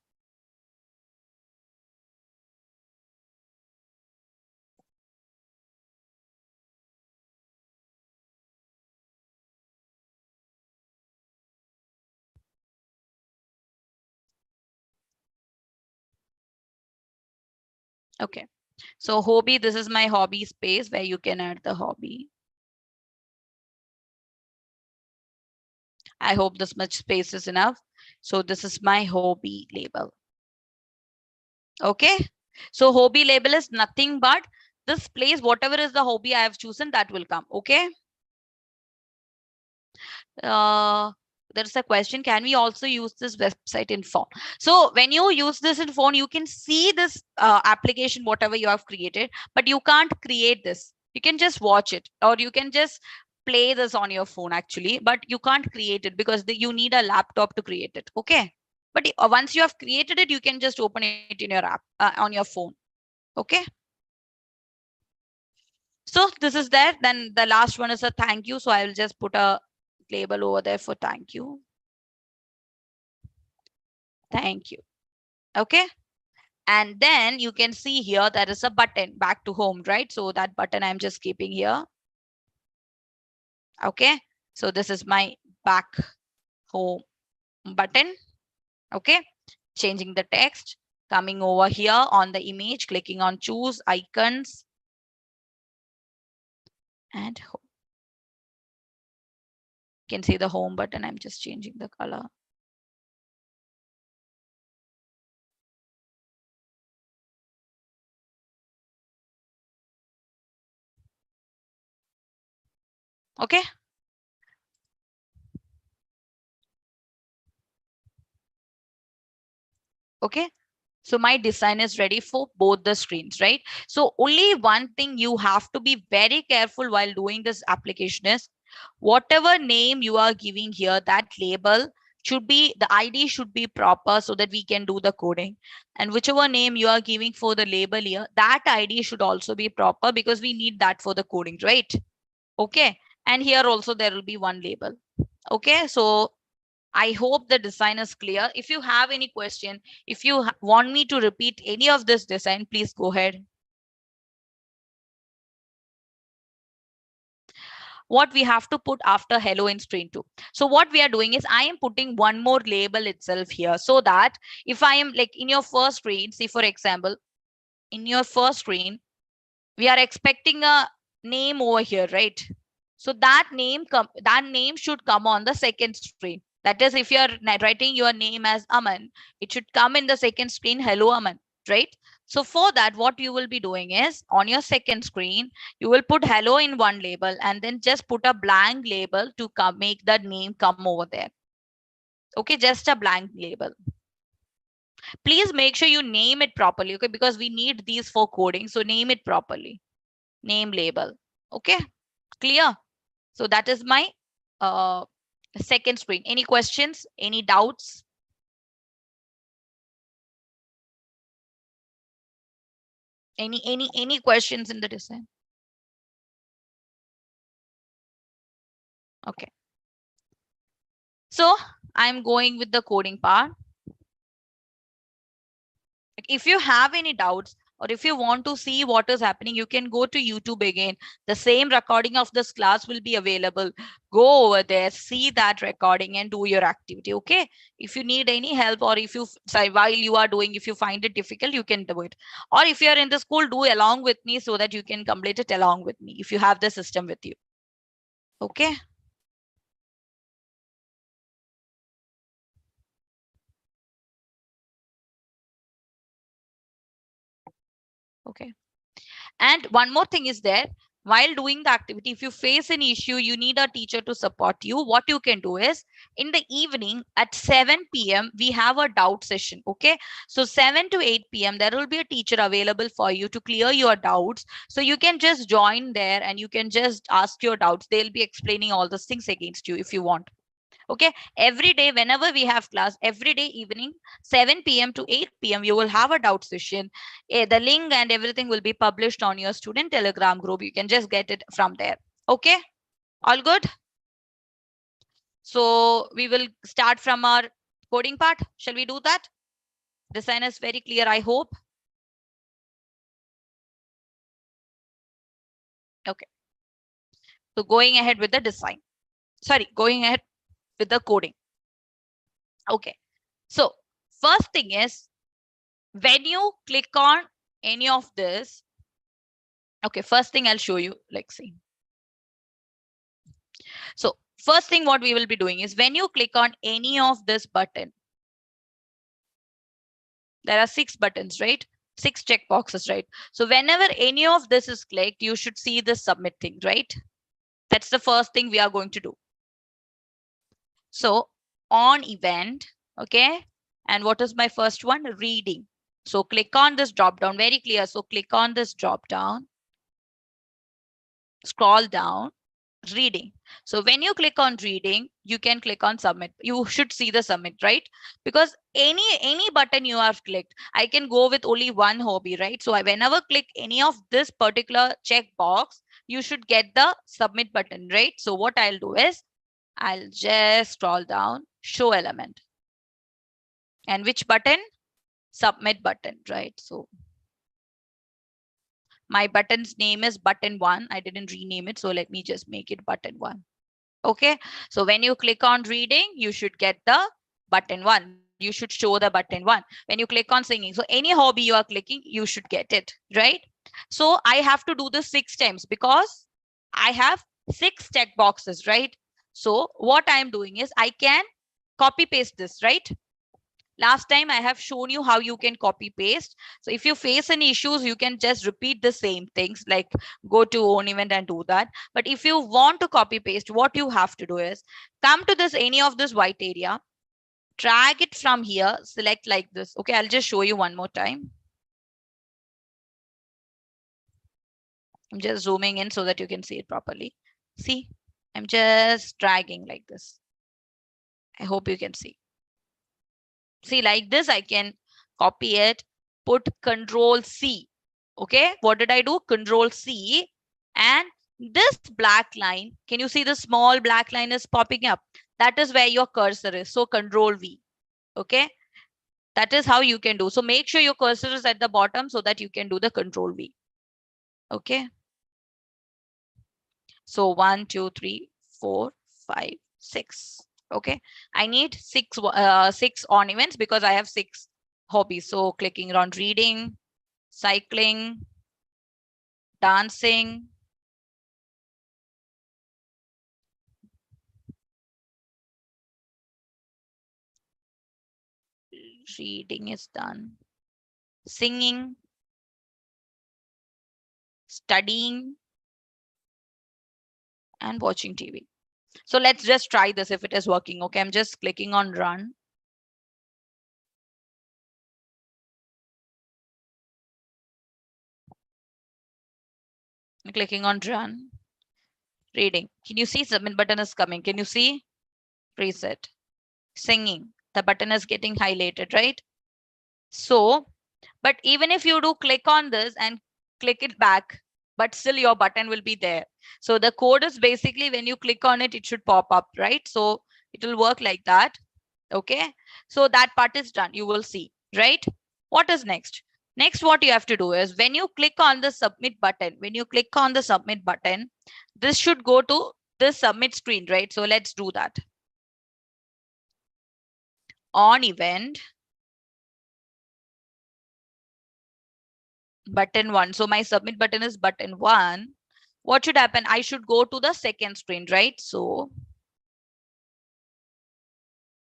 Okay. So hobby, this is my hobby space where you can add the hobby. I hope this much space is enough. So this is my hobby label. Okay. So hobby label is nothing but this place, whatever is the hobby I have chosen, that will come. Okay. There's a question, can we also use this website in phone? So when you use this in phone, you can see this application, whatever you have created, but you can't create this. You can just watch it, or you can just play this on your phone actually, but you can't create it because you need a laptop to create it. Okay. But once you have created it, you can just open it in your app on your phone. Okay. So this is there. Then the last one is a thank you. So I will just put a label over there for thank you. Thank you. Okay. And then you can see here there is a button back to home, right? So that button I'm just keeping here. Okay. So this is my back home button. Okay. Changing the text, coming over here on the image, clicking on choose icons and home. You can see the home button. I'm just changing the color. Okay. Okay. So my design is ready for both the screens, right? So only one thing you have to be very careful while doing this application is whatever name you are giving here, that label should be, the ID should be proper so that we can do the coding. And whichever name you are giving for the label here, that ID should also be proper because we need that for the coding, right? Okay. And here also there will be one label. Okay. So I hope the design is clear. If you have any question, if you want me to repeat any of this design, please go ahead. What we have to put after hello in screen 2. So what we are doing is I am putting one more label itself here so that if I am like in your first screen, see for example, in your first screen, we are expecting a name over here, right? So that name should come on the second screen. That is, if you're writing your name as Aman, it should come in the second screen, hello Aman, right? So for that, what you will be doing is on your second screen, you will put hello in one label and then just put a blank label to make that name come over there. Okay, just a blank label. Please make sure you name it properly, okay, because we need these for coding. So name it properly. Name label. Okay, clear? So that is my second screen. Any questions? Any doubts? Any questions in the design? Okay. So I'm going with the coding part. If you have any doubts or if you want to see what is happening, you can go to YouTube again. The same recording of this class will be available. Go over there, see that recording and do your activity. Okay. If you need any help or if you while you are doing, if you find it difficult, you can do it. Or if you are in the school, do along with me so that you can complete it along with me if you have the system with you. Okay. Okay. And one more thing is there, while doing the activity, if you face an issue, you need a teacher to support you. What you can do is in the evening at 7 p.m., we have a doubt session. Okay. So 7 to 8 p.m., there will be a teacher available for you to clear your doubts. So you can just join there and you can just ask your doubts. They'll be explaining all those things against you if you want. Okay. Every day, whenever we have class, every day evening, 7 p.m. to 8 p.m., you will have a doubt session. The link and everything will be published on your student telegram group. You can just get it from there. Okay. All good. So we will start from our coding part. Shall we do that? Design is very clear, I hope. Okay. So going ahead with the design. Sorry, going ahead with the coding. Okay. So first thing is when you click on any of this, okay, first thing I'll show you, like see. So first thing what we will be doing is when you click on any of this button, there are 6 buttons, right? 6 check boxes, right? So whenever any of this is clicked, you should see the submit thing, right? That's the first thing we are going to do. So on event, okay. And what is my first one? Reading. So click on this drop down, very clear. So click on this drop down, scroll down, reading. So when you click on reading, you can click on submit. You should see the submit, right? Because any button you have clicked, I can go with only one hobby, right? So I whenever click any of this particular checkbox, you should get the submit button, right? So what I'll do is I'll just scroll down, show element. And which button? Submit button, right? So my button's name is button 1. I didn't rename it. So let me just make it button 1. Okay. So when you click on reading, you should get the button 1. You should show the button 1. When you click on singing, so any hobby you are clicking, you should get it, right? So I have to do this 6 times because I have 6 check boxes, right? So what I'm doing is I can copy paste this, right? Last time I have shown you how you can copy paste. So if you face any issues, you can just repeat the same things, like go to own event and do that. But if you want to copy paste, what you have to do is come to this any of this white area, drag it from here, select like this. Okay, I'll just show you one more time. I'm just zooming in so that you can see it properly. See, I'm just dragging like this. I hope you can see. See, like this, I can copy it, put Control C. Okay, what did I do? Control C. And this black line, can you see the small black line is popping up? That is where your cursor is. So Control V. Okay, that is how you can do. So make sure your cursor is at the bottom so that you can do the Control V. Okay. So 1, 2, 3, 4, 5, 6. Okay, I need 6 on events because I have 6 hobbies. So clicking on reading, cycling, dancing, reading is done, singing, studying, and watching TV. So let's just try this if it is working. Okay, I'm just clicking on run. I'm clicking on run. Reading. Can you see submit button is coming? Can you see? Reset. Singing. The button is getting highlighted, right? So, but even if you do click on this and click it back, but still your button will be there. So the code is basically when you click on it, it should pop up, right? So it will work like that. Okay. So that part is done. You will see, right? What is next? Next, what you have to do is when you click on the submit button, this should go to the submit screen, right? So let's do that. On event, button 1. So my submit button is button 1. What should happen? I should go to the second screen, right? So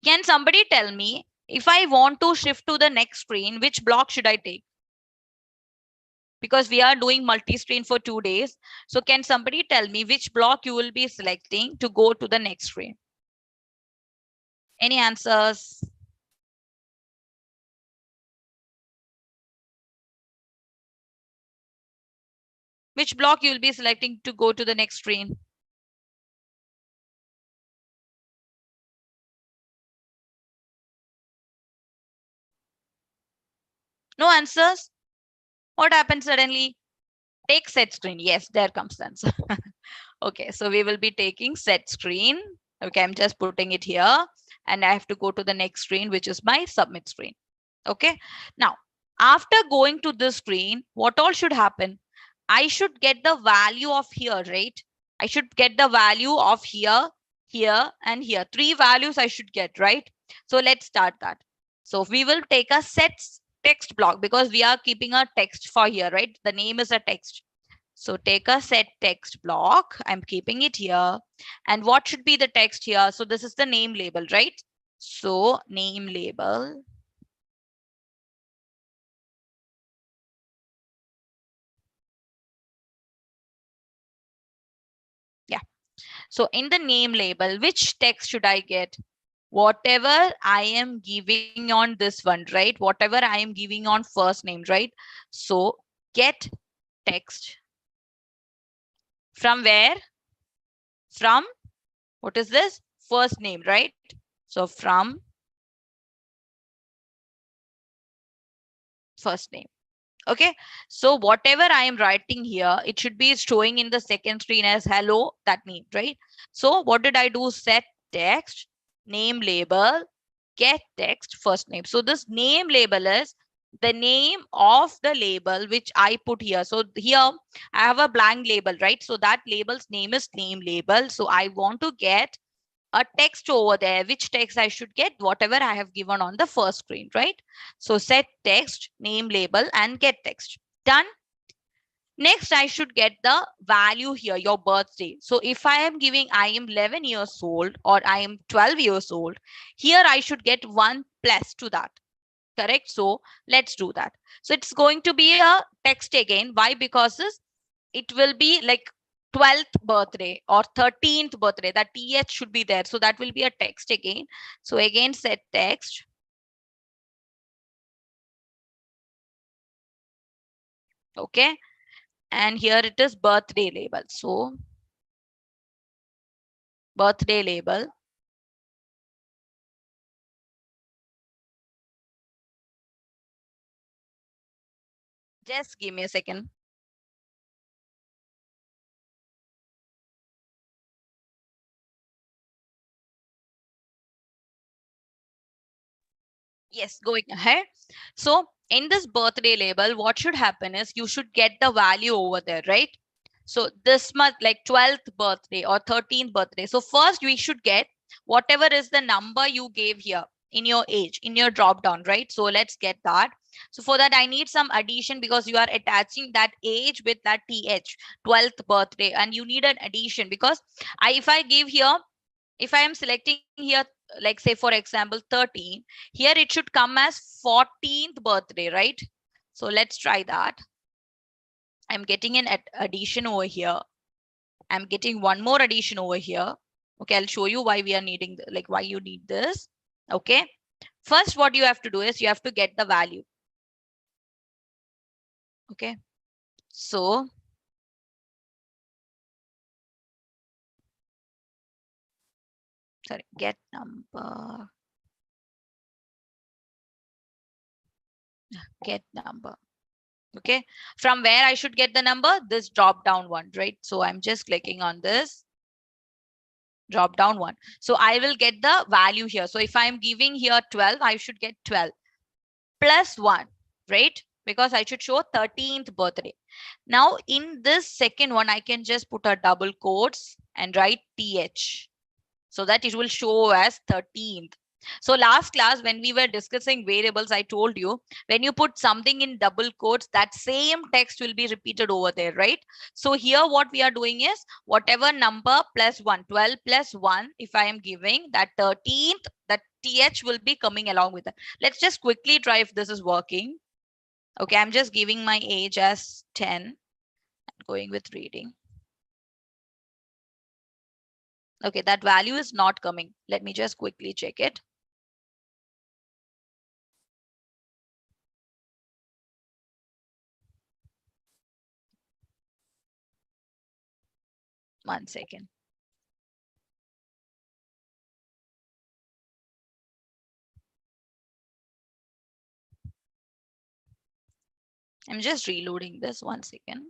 can somebody tell me if I want to shift to the next screen, which block should I take? Because we are doing multi-screen for 2 days. So can somebody tell me which block you will be selecting to go to the next screen? Any answers? Which block you will be selecting to go to the next screen? No answers? What happens suddenly? Take set screen. Yes, there comes the answer. Okay, so we will be taking set screen. Okay, I'm just putting it here and I have to go to the next screen, which is my submit screen. Okay, now after going to this screen, what all should happen? I should get the value of here, right? I should get the value of here, here, and here. 3 values I should get, right? So let's start that. So we will take a set text block, because we are keeping a text for here, right? The name is a text. So take a set text block. I'm keeping it here. And what should be the text here? So this is the name label, right? So name label. Yeah. So in the name label, which text should I get? Whatever I am giving on this one, right? Whatever I am giving on first name, right? So get text from where? From, what is this? First name, right? So from first name. Okay, so whatever I am writing here, it should be showing in the second screen as hello, that name, right? So what did I do? Set text, name label, get text, first name. So this name label is the name of the label which I put here. So here I have a blank label, right? So that label's name is name label. So I want to get a text over there. Which text I should get? Whatever I have given on the first screen, right? So set text, name label, and get text. Done. Next, I should get the value here, your birthday. So if I am giving I am 11 years old or I am 12 years old, here I should get 1 plus to that. Correct? So let's do that. So it's going to be a text again. Why? Because it will be like 12th birthday or 13th birthday. That th should be there. So that will be a text again. So again, set text. Okay. And here it is birthday label. So birthday label. Just give me a second. Yes, going ahead. So in this birthday label, what should happen is you should get the value over there, right? So this month, like 12th birthday or 13th birthday. So first we should get whatever is the number you gave here in your age, in your drop down, right? So let's get that. So for that, I need some addition because you are attaching that age with that th, 12th birthday, and you need an addition because if I give here, if I am selecting here, like say for example 13, here it should come as 14th birthday, right? So let's try that. I'm getting an addition over here. I'm getting one more addition over here. Okay, I'll show you why we are needing, like why you need this. Okay, first what you have to do is you have to get the value. Okay, so sorry, get number, get number. Okay, from where I should get the number? This drop down one, right? So I'm just clicking on this drop down one. So I will get the value here. So if I'm giving here 12, I should get 12 plus 1, right? Because I should show 13th birthday. Now in this second one, I can just put a double quotes and write th so that it will show as 13th. So last class, when we were discussing variables, I told you when you put something in double quotes, that same text will be repeated over there, right? So here what we are doing is whatever number plus 1, 12 plus 1, if I am giving that 13th, that th will be coming along with it. Let's just quickly try if this is working. Okay, I'm just giving my age as 10, going with reading. Okay, that value is not coming. Let me just quickly check it. One second. I'm just reloading this, one second.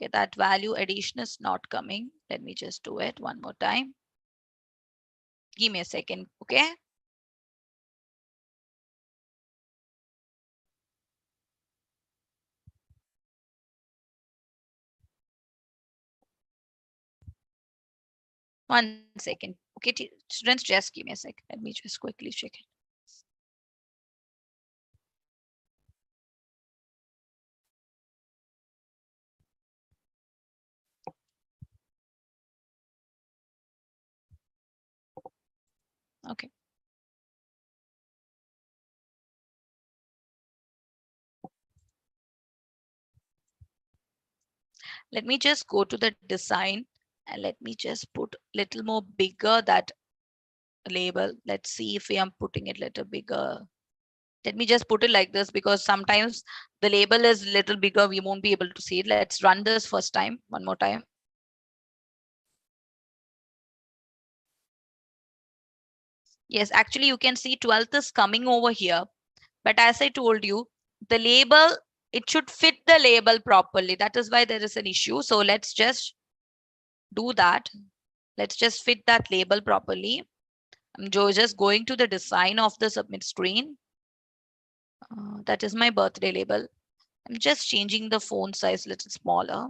Okay, that value addition is not coming. Let me just do it one more time. Give me a second, okay? One second. Okay, students, just give me a second. Let me just quickly check it. Okay. Let me just go to the design and let me just put little more bigger that label. Let's see if I am putting it little bigger. Let me just put it like this because sometimes the label is little bigger. We won't be able to see it. Let's run this first time, one more time. Yes, actually you can see 12th is coming over here. But as I told you, the label, it should fit the label properly. That is why there is an issue. So let's just do that. Let's just fit that label properly. I'm just going to the design of the submit screen. That is my birthday label. I'm just changing the font size a little smaller.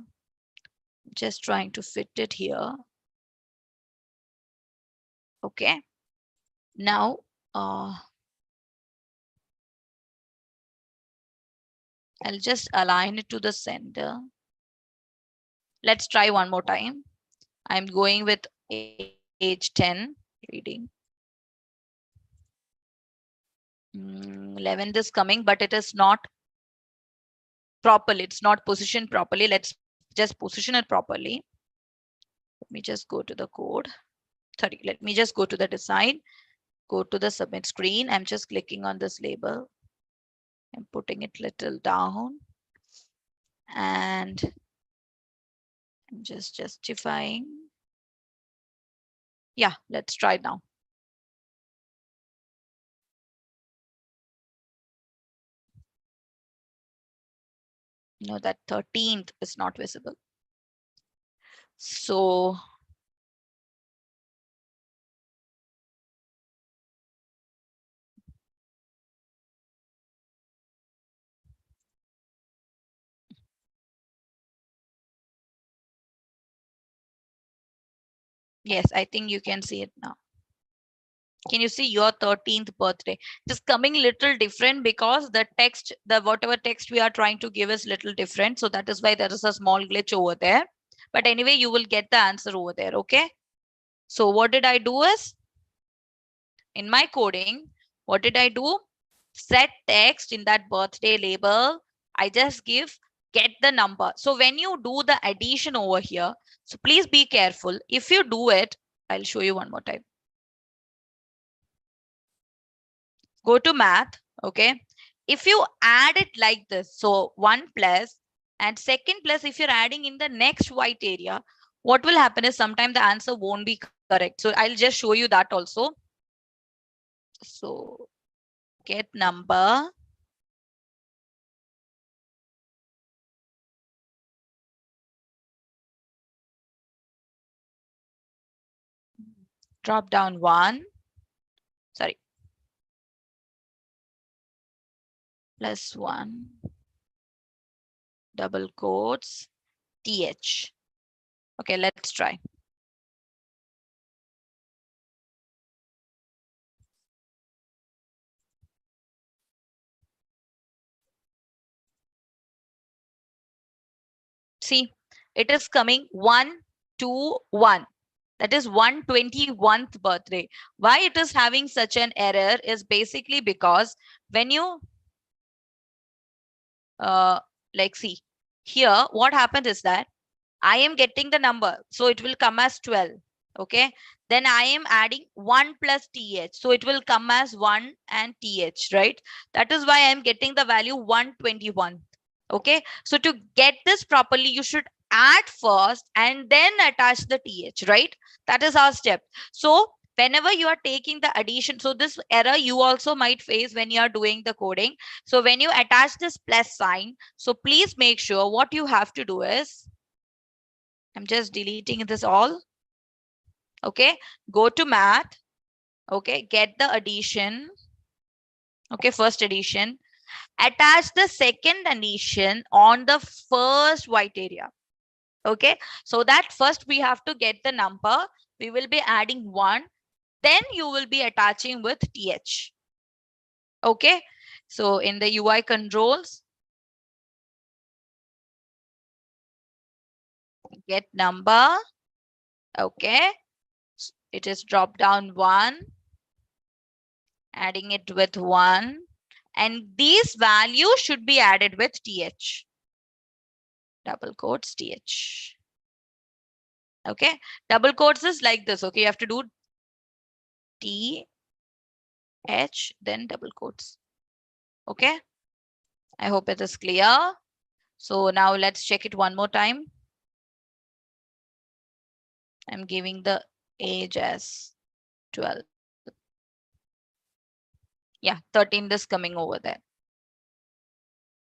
Just trying to fit it here. Okay. Now, I'll just align it to the center. Let's try one more time. I'm going with age 10 reading. 11th is coming, but it is not properly. It's not positioned properly. Let's just position it properly. Let me just go to the code. Sorry, let me just go to the design, go to the submit screen. I'm just clicking on this label. I'm putting it little down and I'm just justifying. Yeah, let's try it now. No, that 13th is not visible. So yes, I think you can see it now. Can you see your 13th birthday? It is coming little different because the text, the whatever text we are trying to give is little different. So that is why there is a small glitch over there. But anyway, you will get the answer over there. Okay. So what did I do is in my coding, what did I do? Set text in that birthday label. I just give get the number. So when you do the addition over here, so please be careful. If you do it, I'll show you one more time. Go to math. Okay. If you add it like this, so 1 plus and second plus, if you're adding in the next white area, what will happen is sometimes the answer won't be correct. So I'll just show you that also. So get number. Drop down 1. Sorry. Plus 1. Double quotes. TH. Okay, let's try. See, it is coming 1, 2, 1. That is 121th birthday. Why it is having such an error is basically because when you like see here, what happened is that I am getting the number, so it will come as 12. Okay, then I am adding 1 plus th, so it will come as 1 and th, right? That is why I am getting the value 121. Okay, so to get this properly, you should add first and then attach the th, right? That is our step. So whenever you are taking the addition, so this error you also might face when you are doing the coding. So when you attach this plus sign, so please make sure what you have to do is I'm just deleting this all. Okay, go to math. Okay, get the addition. Okay, first addition. Attach the second addition on the first white area. Okay, so that first we have to get the number. We will be adding 1. Then you will be attaching with th. Okay, so in the UI controls, get number. Okay, it is drop down 1, adding it with 1, and these values should be added with th, double quotes th. Okay, double quotes is like this. Okay, you have to do th, then double quotes. Okay, I hope it is clear. So now let's check it one more time. I'm giving the age as 12. Yeah, 13 is coming over there.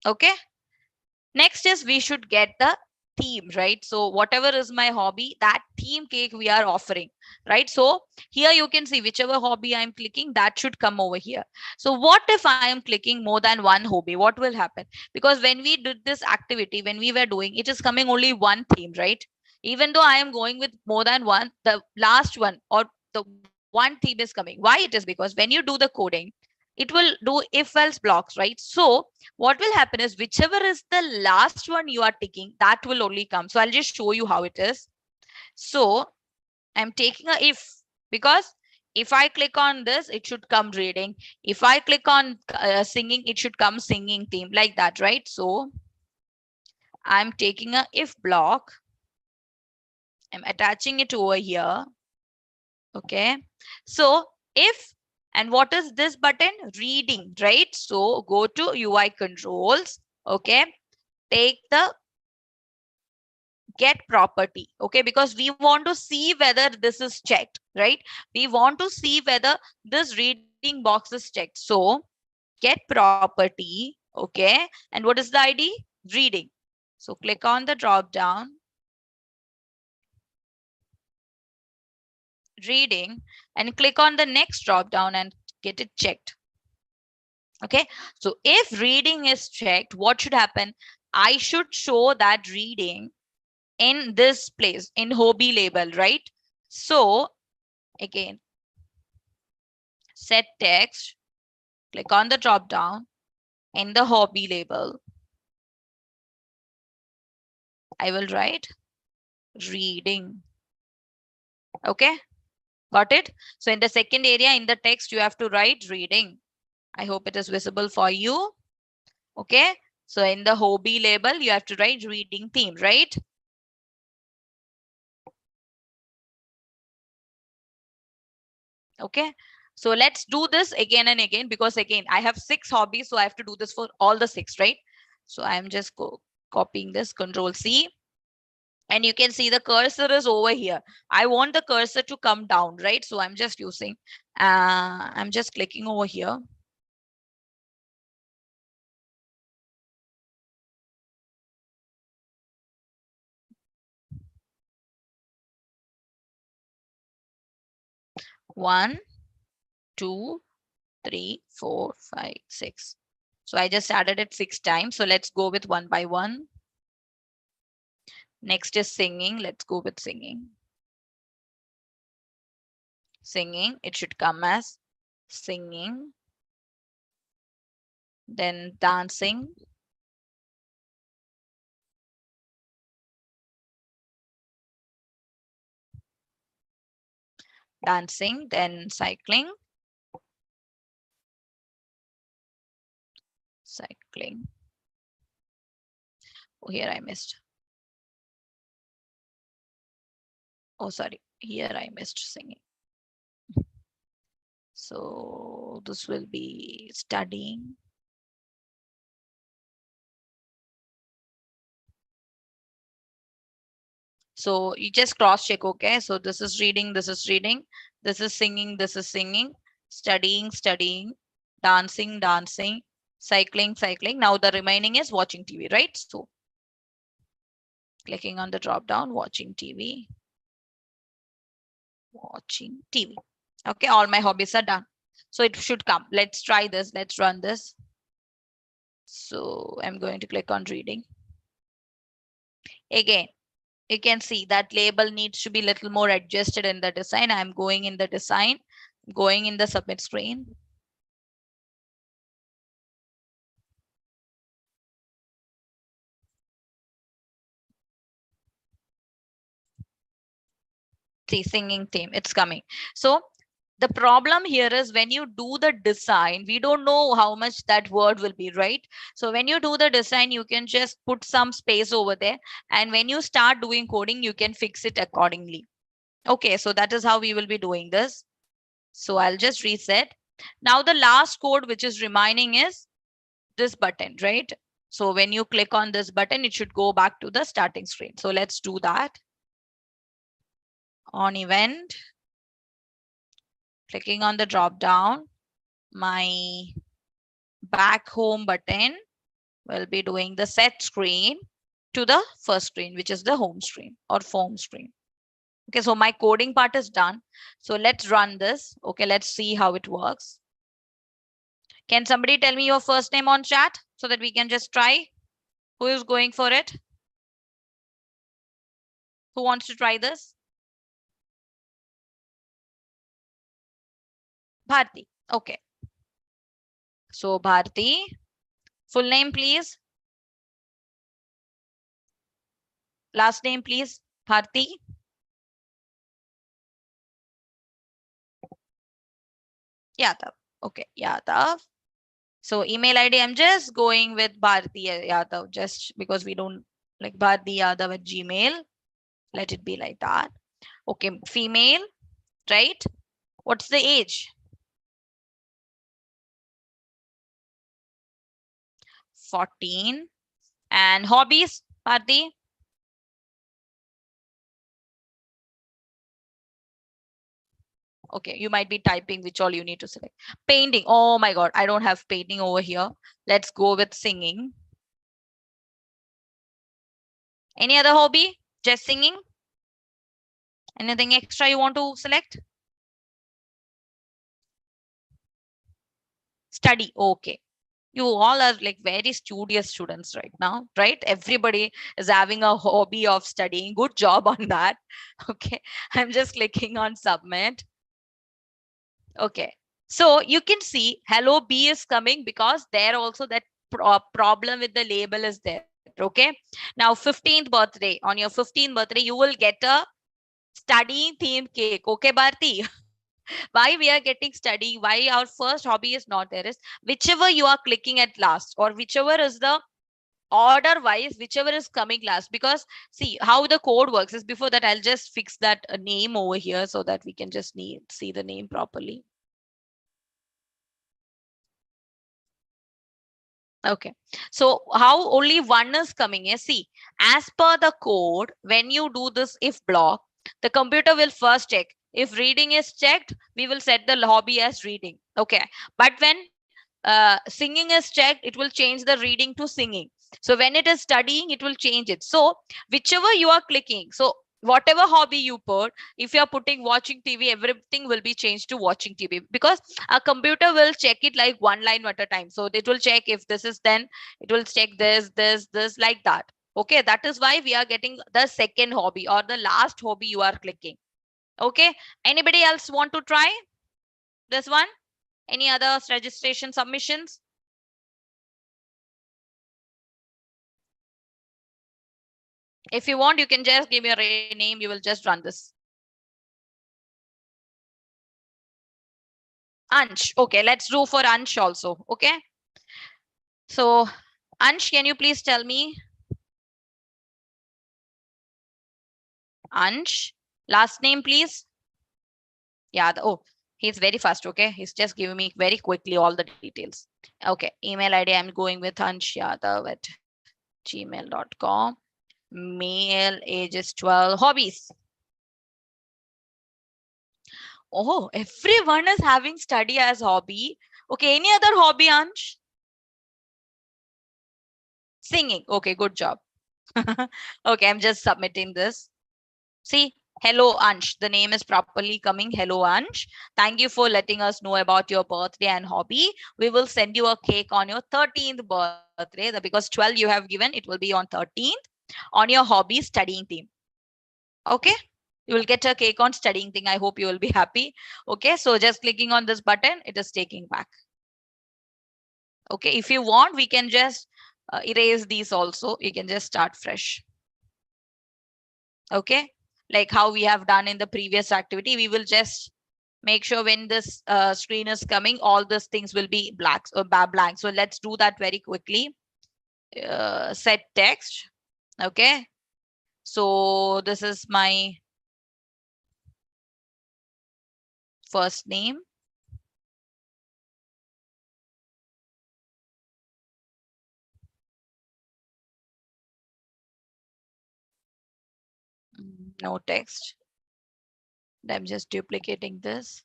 Okay. Next is we should get the theme, right? So whatever is my hobby, that theme cake we are offering, right? So here you can see whichever hobby I'm clicking, that should come over here. So what if I am clicking more than one hobby? What will happen? Because when we did this activity, when we were doing, it is coming only one theme, right? Even though I am going with more than one, the last one or the one theme is coming. Why it is? Because when you do the coding, it will do if else blocks, right? So what will happen is whichever is the last one you are taking, that will only come. So I'll just show you how it is. So I'm taking a if, because if I click on this, it should come reading. If I click on singing, it should come singing theme, like that, right? So I'm taking a if block. I'm attaching it over here. Okay. So if, and what is this button? Reading, right? So go to UI controls. Okay. Take the get property. Okay, because we want to see whether this is checked, right? We want to see whether this reading box is checked. So get property. Okay, and what is the ID? Reading. So click on the drop down, reading, and click on the next drop down and get it checked. Okay, so if reading is checked, what should happen? I should show that reading in this place in hobby label, right? So again, set text, click on the drop down in the hobby label. I will write reading. Okay, got it? So in the second area in the text, you have to write reading. I hope it is visible for you. Okay, so in the hobby label, you have to write reading theme, right? Okay, so let's do this again and again, because again, I have 6 hobbies, so I have to do this for all the 6, right? So I'm just copying this, Control C. And you can see the cursor is over here. I want the cursor to come down, right? So I'm just using, I'm just clicking over here. One, 2, 3, 4, 5, 6. So I just added it 6 times. So let's go with one by one. Next is singing. Let's go with singing. Singing, it should come as singing. Then dancing. Dancing, then cycling. Cycling. Oh, here I missed. Oh, sorry. Here I missed singing. So this will be studying. So you just cross check. Okay, so this is reading, this is reading, this is singing, this is singing, studying, studying, dancing, dancing, cycling, cycling. Now the remaining is watching TV, right? So Clicking on the drop down, watching TV. Watching TV. Okay, all my hobbies are done. So it should come. Let's try this. Let's run this. So I'm going to click on reading. Again, you can see that label needs to be a little more adjusted in the design. I'm going in the design, going in the submit screen. See, singing theme, it's coming. So the problem here is when you do the design, we don't know how much that word will be, right? So when you do the design, you can just put some space over there. And when you start doing coding, you can fix it accordingly. Okay, so that is how we will be doing this. So I'll just reset. Now the last code which is remaining is this button, right? So when you click on this button, it should go back to the starting screen. So let's do that. On event, clicking on the drop down, my back home button will be doing the set screen to the first screen, which is the home screen or form screen. Okay, so my coding part is done. So let's run this. Okay, let's see how it works. Can somebody tell me your first name on chat so that we can just try? Who is going for it? Who wants to try this? Bharti. Okay. So Bharti, full name, please. Last name, please. Bharti. Yadav. Okay, Yadav. So email ID, I'm just going with Bharti Yadav just because we don't like Bharti Yadav at Gmail. Let it be like that. Okay, female, right? What's the age? 14. And hobbies, Bharti? Okay, you might be typing which all you need to select. Painting. Oh my God, I don't have painting over here. Let's go with singing. Any other hobby? Just singing? Anything extra you want to select? Study. Okay. You all are like very studious students right now, right? Everybody is having a hobby of studying. Good job on that. Okay. I'm just clicking on submit. Okay. So you can see hello B is coming because there also that problem with the label is there. Okay. Now 15th birthday, on your 15th birthday, you will get a studying theme cake. Okay, Bharti. Why we are getting studying, why our first hobby is not there is whichever you are clicking at last or whichever is the order wise, whichever is coming last. Because see how the code works is before that, I'll just fix that name over here so that we can just see the name properly. Okay, so how only one is coming is, see, as per the code, when you do this if block, the computer will first check. If reading is checked, we will set the hobby as reading. Okay, but when singing is checked, it will change the reading to singing. So when it is studying, it will change it. So whichever you are clicking, so whatever hobby you put, if you are putting watching TV, everything will be changed to watching TV because a computer will check it like one line at a time. So it will check if this is, then it will check this like that. Okay, that is why we are getting the second hobby or the last hobby you are clicking. Okay, anybody else want to try this one? Any other registration submissions? If you want, you can just give me a name. You will just run this. Ansh. Okay, let's do for Ansh also. Okay. So, Ansh, can you please tell me? Ansh, last name, please. Yeah. Oh, he's very fast. Okay. He's just giving me very quickly all the details. Okay. Email ID, I'm going with Ansh Yadav at gmail.com. Male, age is 12. Hobbies. Oh, everyone is having study as hobby. Okay. Any other hobby, Ansh? Singing. Okay. Good job. Okay, I'm just submitting this. See, hello Ansh. The name is properly coming. Hello Ansh. Thank you for letting us know about your birthday and hobby. We will send you a cake on your 13th birthday because 12 you have given. It will be on 13th on your hobby studying theme. Okay. You will get a cake on studying thing. I hope you will be happy. Okay. So just clicking on this button, it is taking back. Okay. If you want, we can just erase these also. You can just start fresh. Okay, like how we have done in the previous activity. We will just make sure when this screen is coming, all these things will be blacks or blank. So let's do that very quickly. Set text. Okay, so this is my first name. No text. I'm just duplicating this.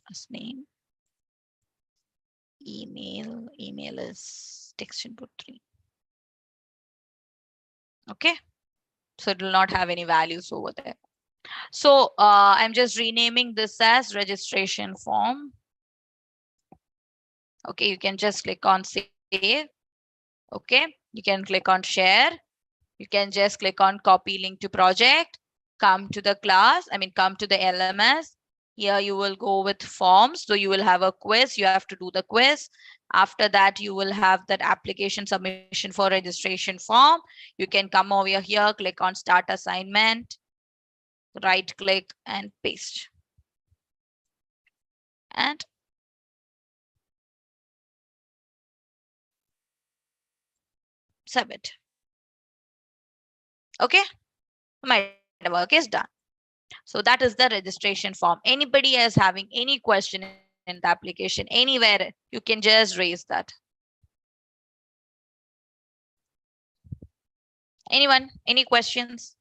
Last name. Email is text input 3. Okay, so it will not have any values over there. So I'm just renaming this as registration form. Okay, you can just click on save. Okay, you can click on share. You can just click on copy link to project. Come to the class, come to the LMS. Here you will go with forms. So you will have a quiz. You have to do the quiz. After that, you will have that application submission for registration form. You can come over here, click on start assignment, right click and paste. And submit. Okay, my work is done. So that is the registration form. Anybody is having any question in the application anywhere, you can just raise that. Anyone, any questions?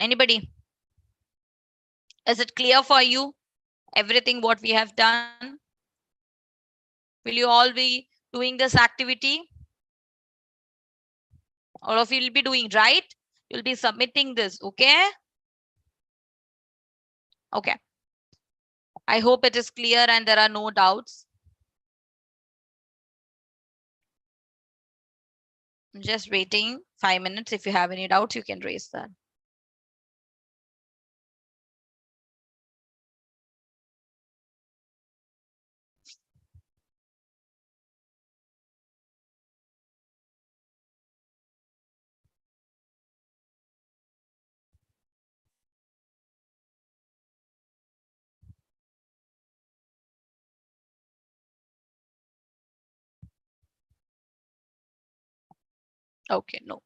Anybody? Is it clear for you? Everything what we have done? Will you all be doing this activity? All of you will be doing, right? You'll be submitting this, okay? Okay. I hope it is clear and there are no doubts. I'm just waiting 5 minutes. If you have any doubts, you can raise that. Okay, no,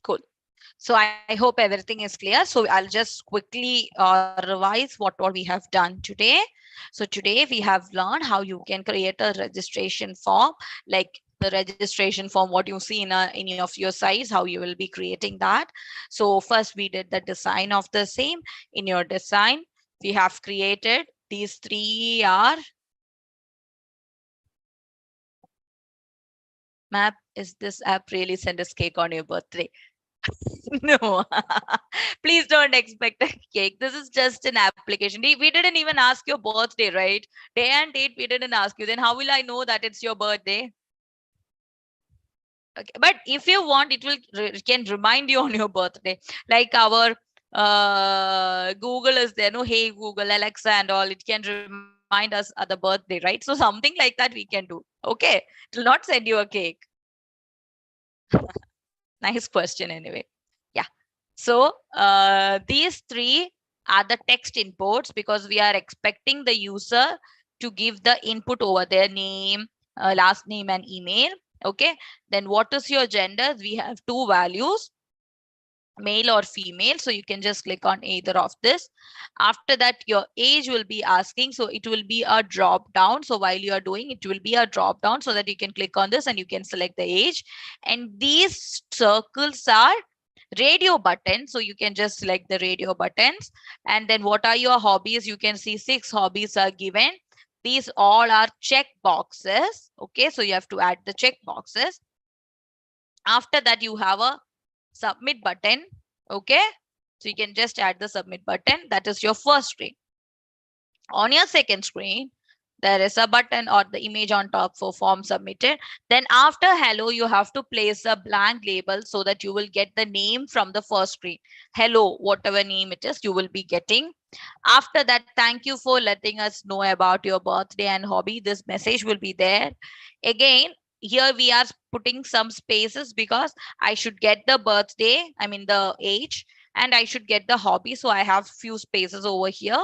cool. So I hope everything is clear. So I'll just quickly revise what we have done today. So today we have learned how you can create a registration form, like the registration form, what you see in any of your sites, how you will be creating that. So first we did the design of the same. In your design, we have created these three are map. Is this app really send us cake on your birthday? No, please don't expect a cake. This is just an application. We didn't even ask your birthday, right? Day and date, we didn't ask you. Then how will I know that it's your birthday? Okay. But if you want, it will can remind you on your birthday. Like our Google is there. No, hey Google, Alexa, and all. It can remind us at the birthday, right? So something like that we can do. Okay, it will not send you a cake. Nice question, anyway. Yeah. So these three are the text inputs because we are expecting the user to give the input over their name, last name and email. Okay. Then what is your gender? We have two values, male or female. So you can just click on either of this. After that, your age will be asking. So it will be a drop down. So while you are doing, it will be a drop down so that you can click on this and you can select the age. And these circles are radio button. So you can just select the radio buttons. And then what are your hobbies? You can see 6 hobbies are given. These all are check boxes. Okay, so you have to add the check boxes. After that, you have a submit button. Okay, so you can just add the submit button. That is your first screen. On your second screen, there is a button or the image on top for form submitted. Then after hello, you have to place a blank label so that you will get the name from the first screen. Hello, whatever name it is, you will be getting. After that, thank you for letting us know about your birthday and hobby. This message will be there. Again, here we are putting some spaces because I should get the birthday, I mean the age, and I should get the hobby. So I have few spaces over here.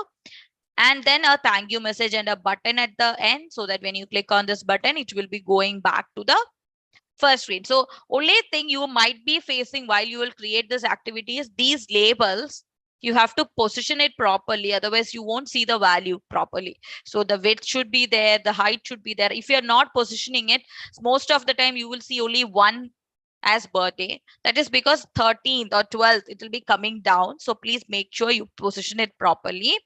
And then a thank you message and a button at the end, so that when you click on this button, it will be going back to the first screen. So only thing you might be facing while you will create this activity is these labels. You have to position it properly, otherwise you won't see the value properly. So the width should be there, the height should be there. If you're not positioning it, most of the time you will see only one as birthday. That is because 13th or 12th it will be coming down. So please make sure you position it properly,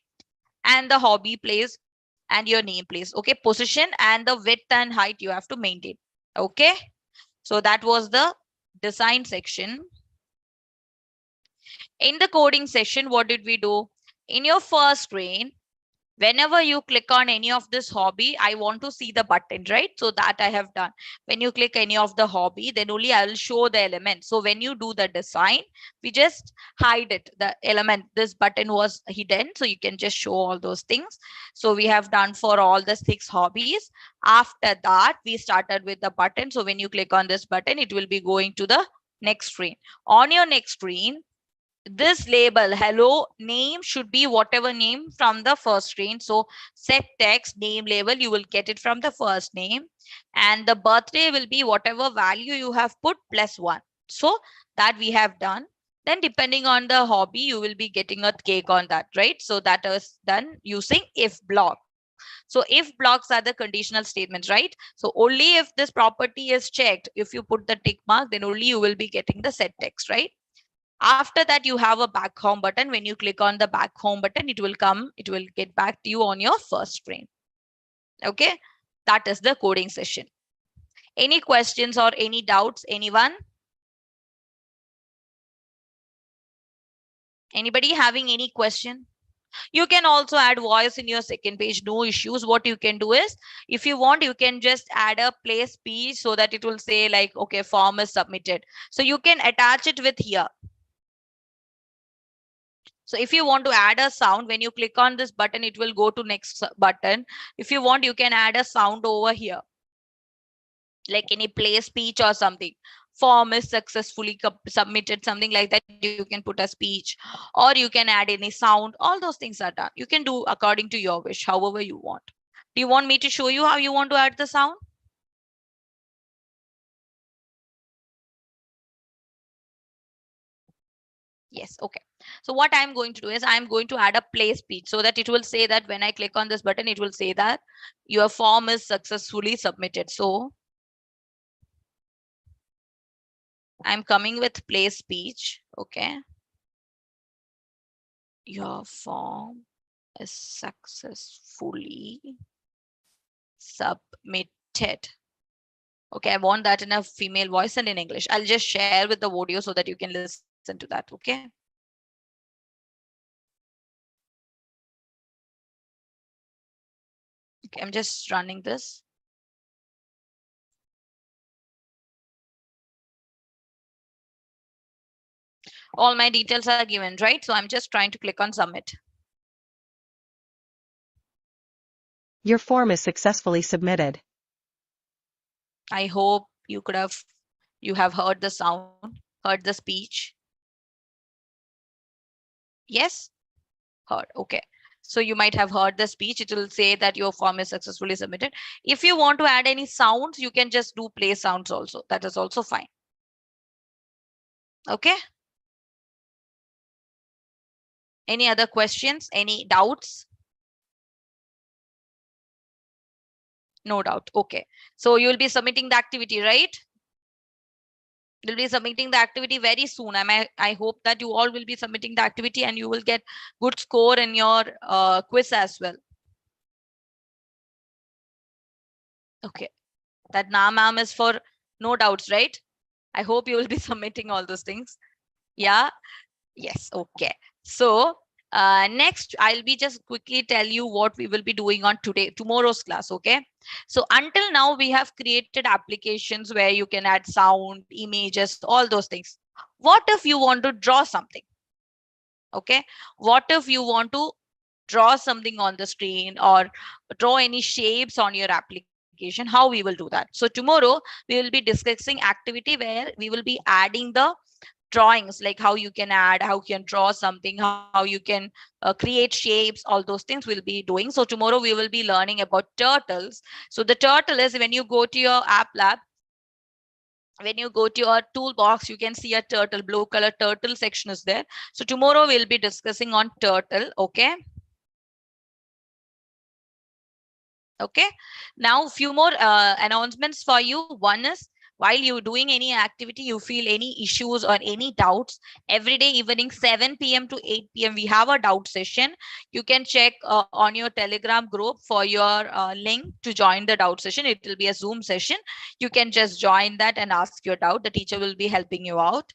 and the hobby place and your name place. Okay, position and the width and height you have to maintain. Okay, so that was the design section. In the coding session, what did we do? In your first screen, whenever you click on any of this hobby, I want to see the button, right? So that I have done. When you click any of the hobby, then only I will show the element. So when you do the design, we just hide it, the element. This button was hidden, so you can just show all those things. So we have done for all the 6 hobbies. After that, we started with the button. So when you click on this button, it will be going to the next screen. On your next screen, this label hello name should be whatever name from the first screen. So set text name label, you will get it from the first name, and the birthday will be whatever value you have put plus 1. So that we have done. Then depending on the hobby, you will be getting a cake on that, right? So that is done using if block. So if blocks are the conditional statements, right? So only if this property is checked, if you put the tick mark, then only you will be getting the set text, right? After that, you have a back home button. When you click on the back home button, it will come, it will get back to you on your first screen. Okay, that is the coding session. Any questions or any doubts, anyone? Anybody having any question? You can also add voice in your second page, no issues. What you can do is, if you want, you can just add a play speech so that it will say like, okay, form is submitted. So you can attach it with here. So if you want to add a sound, when you click on this button, it will go to next button. If you want, you can add a sound over here, like any play speech or something. Form is successfully submitted, something like that. You can put a speech, or you can add any sound. All those things are done. You can do according to your wish, however you want. Do you want me to show you how you want to add the sound? Yes, okay. So what I'm going to do is I'm going to add a play speech so that it will say that when I click on this button, it will say that your form is successfully submitted. So I'm coming with play speech. Okay. Your form is successfully submitted. Okay, I want that in a female voice and in English. I'll just share with the audio so that you can listen to that. Okay. Okay, I'm just running this. All my details are given, right? So I'm just trying to click on submit. Your form is successfully submitted. I hope you have heard the sound, heard the speech. Yes, heard. Okay. So you might have heard the speech. It will say that your form is successfully submitted. If you want to add any sounds, you can just do play sounds also. That is also fine. Okay. Any other questions? Any doubts? No doubt. Okay. So you will be submitting the activity, right? We'll be submitting the activity very soon. I hope that you all will be submitting the activity and you will get good score in your quiz as well. Okay. That na ma'am is for no doubts, right? I hope you will be submitting all those things. Yeah. Yes. Okay. So next, I'll be just quickly tell you what we will be doing on tomorrow's class. Okay. So until now, we have created applications where you can add sound, images, all those things. What if you want to draw something? Okay. What if you want to draw something on the screen or draw any shapes on your application? How we will do that? So tomorrow we will be discussing activity where we will be adding the drawings, like how you can add, how you can draw something, how you can create shapes, all those things we'll be doing. So tomorrow we will be learning about turtles. So the turtle is when you go to your app lab, when you go to your toolbox, you can see a turtle, blue color turtle section is there. So tomorrow we'll be discussing on turtle. Okay. Okay. Now few more announcements for you. One is, while you're doing any activity, you feel any issues or any doubts, every day evening 7 p.m. to 8 p.m. we have a doubt session. You can check on your Telegram group for your link to join the doubt session. It will be a Zoom session. You can just join that and ask your doubt. The teacher will be helping you out.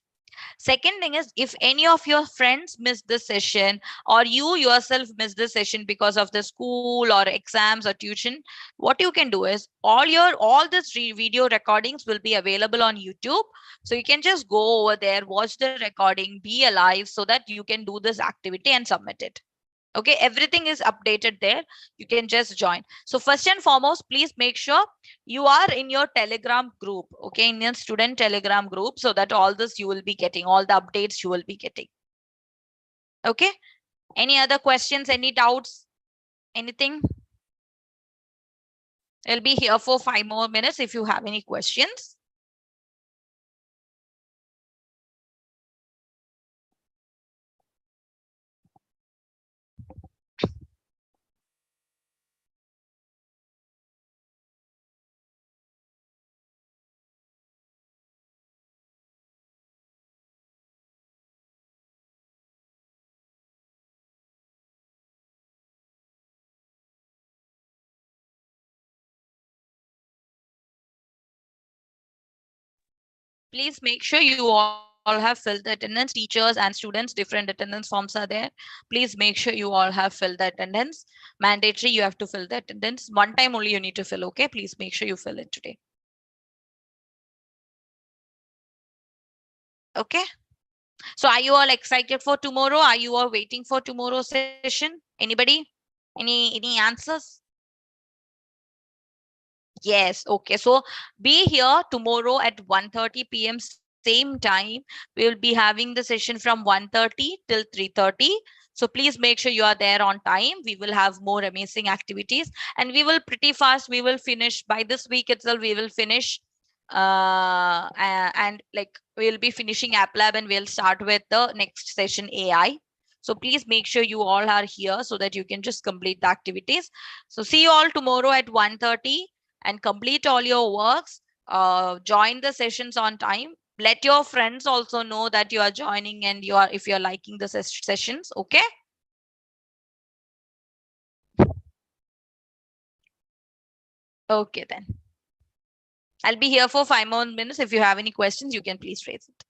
Second thing is, if any of your friends miss this session or you yourself miss this session because of the school or exams or tuition, what you can do is all this video recordings will be available on YouTube. So you can just go over there, watch the recording, be alive so that you can do this activity and submit it. Okay, everything is updated there. You can just join. So first and foremost, please make sure you are in your Telegram group. Okay, in your student Telegram group, so that all this you will be getting, all the updates you will be getting. Okay, any other questions, any doubts, anything? I'll be here for 5 more minutes if you have any questions. Please make sure you all have filled the attendance. Teachers and students, different attendance forms are there. Please make sure you all have filled the attendance. Mandatory, you have to fill the attendance. One time only you need to fill. Okay, please make sure you fill it today. Okay. So are you all excited for tomorrow? Are you all waiting for tomorrow's session? Anybody? Any answers? Yes. Okay. So be here tomorrow at 1:30 p.m. same time. We will be having the session from 1:30 till 3:30. So please make sure you are there on time. We will have more amazing activities and we will pretty fast. We will finish by this week itself. We will finish and like we'll be finishing app lab and we'll start with the next session AI. So please make sure you all are here so that you can just complete the activities. So see you all tomorrow at 1:30 and complete all your works. Join the sessions on time. Let your friends also know that you are joining and you are, if you are liking the sessions. Okay. Okay then. I'll be here for 5 more minutes. If you have any questions, you can please raise it.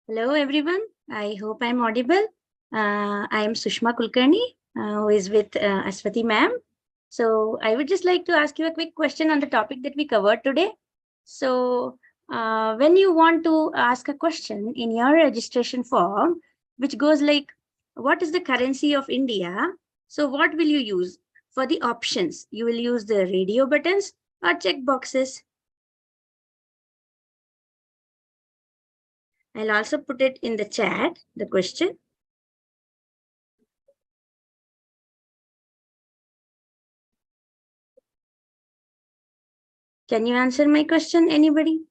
Hello, everyone. I hope I'm audible. I am Sushma Kulkarni, who is with Aswati ma'am. So I would just like to ask you a quick question on the topic that we covered today. So when you want to ask a question in your registration form, which goes like, what is the currency of India? So what will you use for the options? You will use the radio buttons or check boxes. I'll also put it in the chat, the question. Can you answer my question, anybody?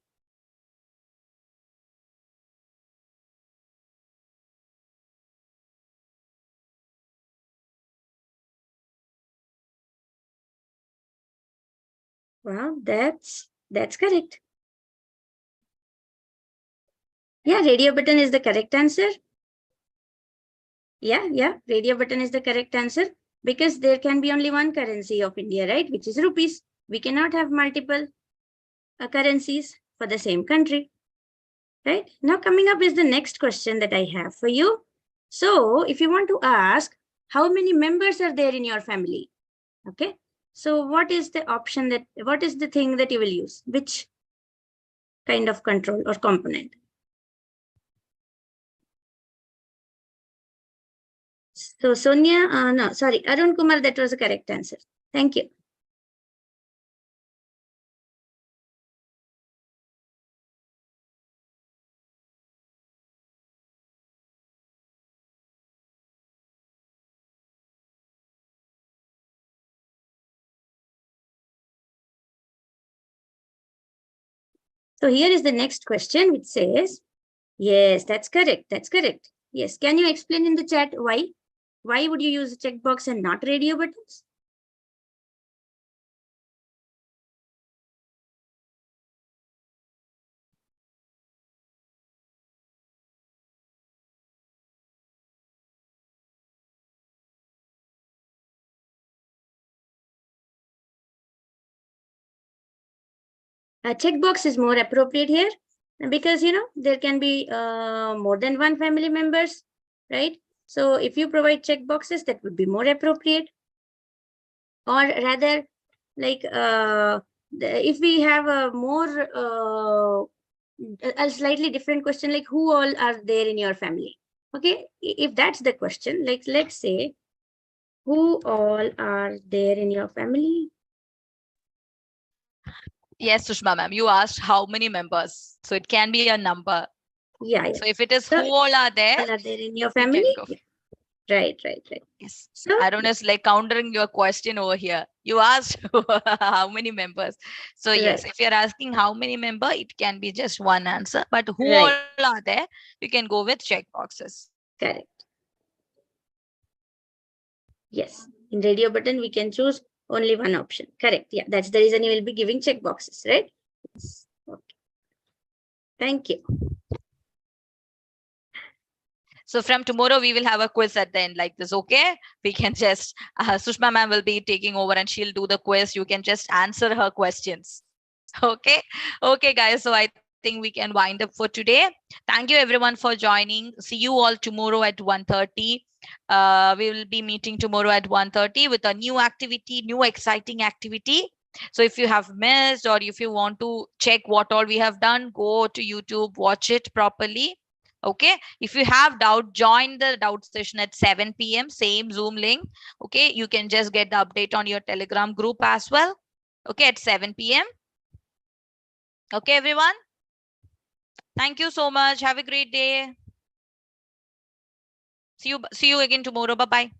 Wow, that's correct. Yeah, radio button is the correct answer. Yeah, radio button is the correct answer because there can be only one currency of India, right? Which is rupees. We cannot have multiple currencies for the same country, right? Now coming up is the next question that I have for you. So if you want to ask how many members are there in your family, okay? So what is the option that, what is the thing that you will use? Which kind of control or component? So Sonia, no, sorry, Arun Kumar, that was the correct answer. Thank you. So here is the next question, which says, yes, that's correct. That's correct. Yes. Can you explain in the chat why? Why would you use a checkbox and not radio buttons? A checkbox is more appropriate here because, you know, there can be more than one family members, right? So if you provide checkboxes, that would be more appropriate. Or rather, like if we have a more a slightly different question, like who all are there in your family? Okay, if that's the question, like let's say, who all are there in your family? Yes, Sushma ma'am, you asked how many members. So it can be a number. Yeah. So if it is So who all are there, all are there in your you family? can go. Yeah. Right. Yes. So Arun is like countering your question over here. You asked how many members. So yes, right. if you're asking how many member, it can be just one answer. But who Right. all are there, you can go with check boxes. Correct. Yes. In radio button, we can choose only one option. Correct. Yeah. That's the reason you will be giving check boxes, right? Yes. Okay. Thank you. So from tomorrow, we will have a quiz at the end like this. Okay, we can just Sushma ma'am will be taking over and she'll do the quiz. You can just answer her questions. Okay, guys. So I think we can wind up for today. Thank you everyone for joining. See you all tomorrow at 1:30. We will be meeting tomorrow at 1:30 with a new activity, new exciting activity. So if you have missed or if you want to check what all we have done, go to YouTube, watch it properly. Okay, if you have doubt, join the doubt session at 7 p.m. same Zoom link. Okay, you can just get the update on your Telegram group as well. Okay, at 7 p.m. Okay, everyone. Thank you so much. Have a great day. See you again tomorrow. Bye bye.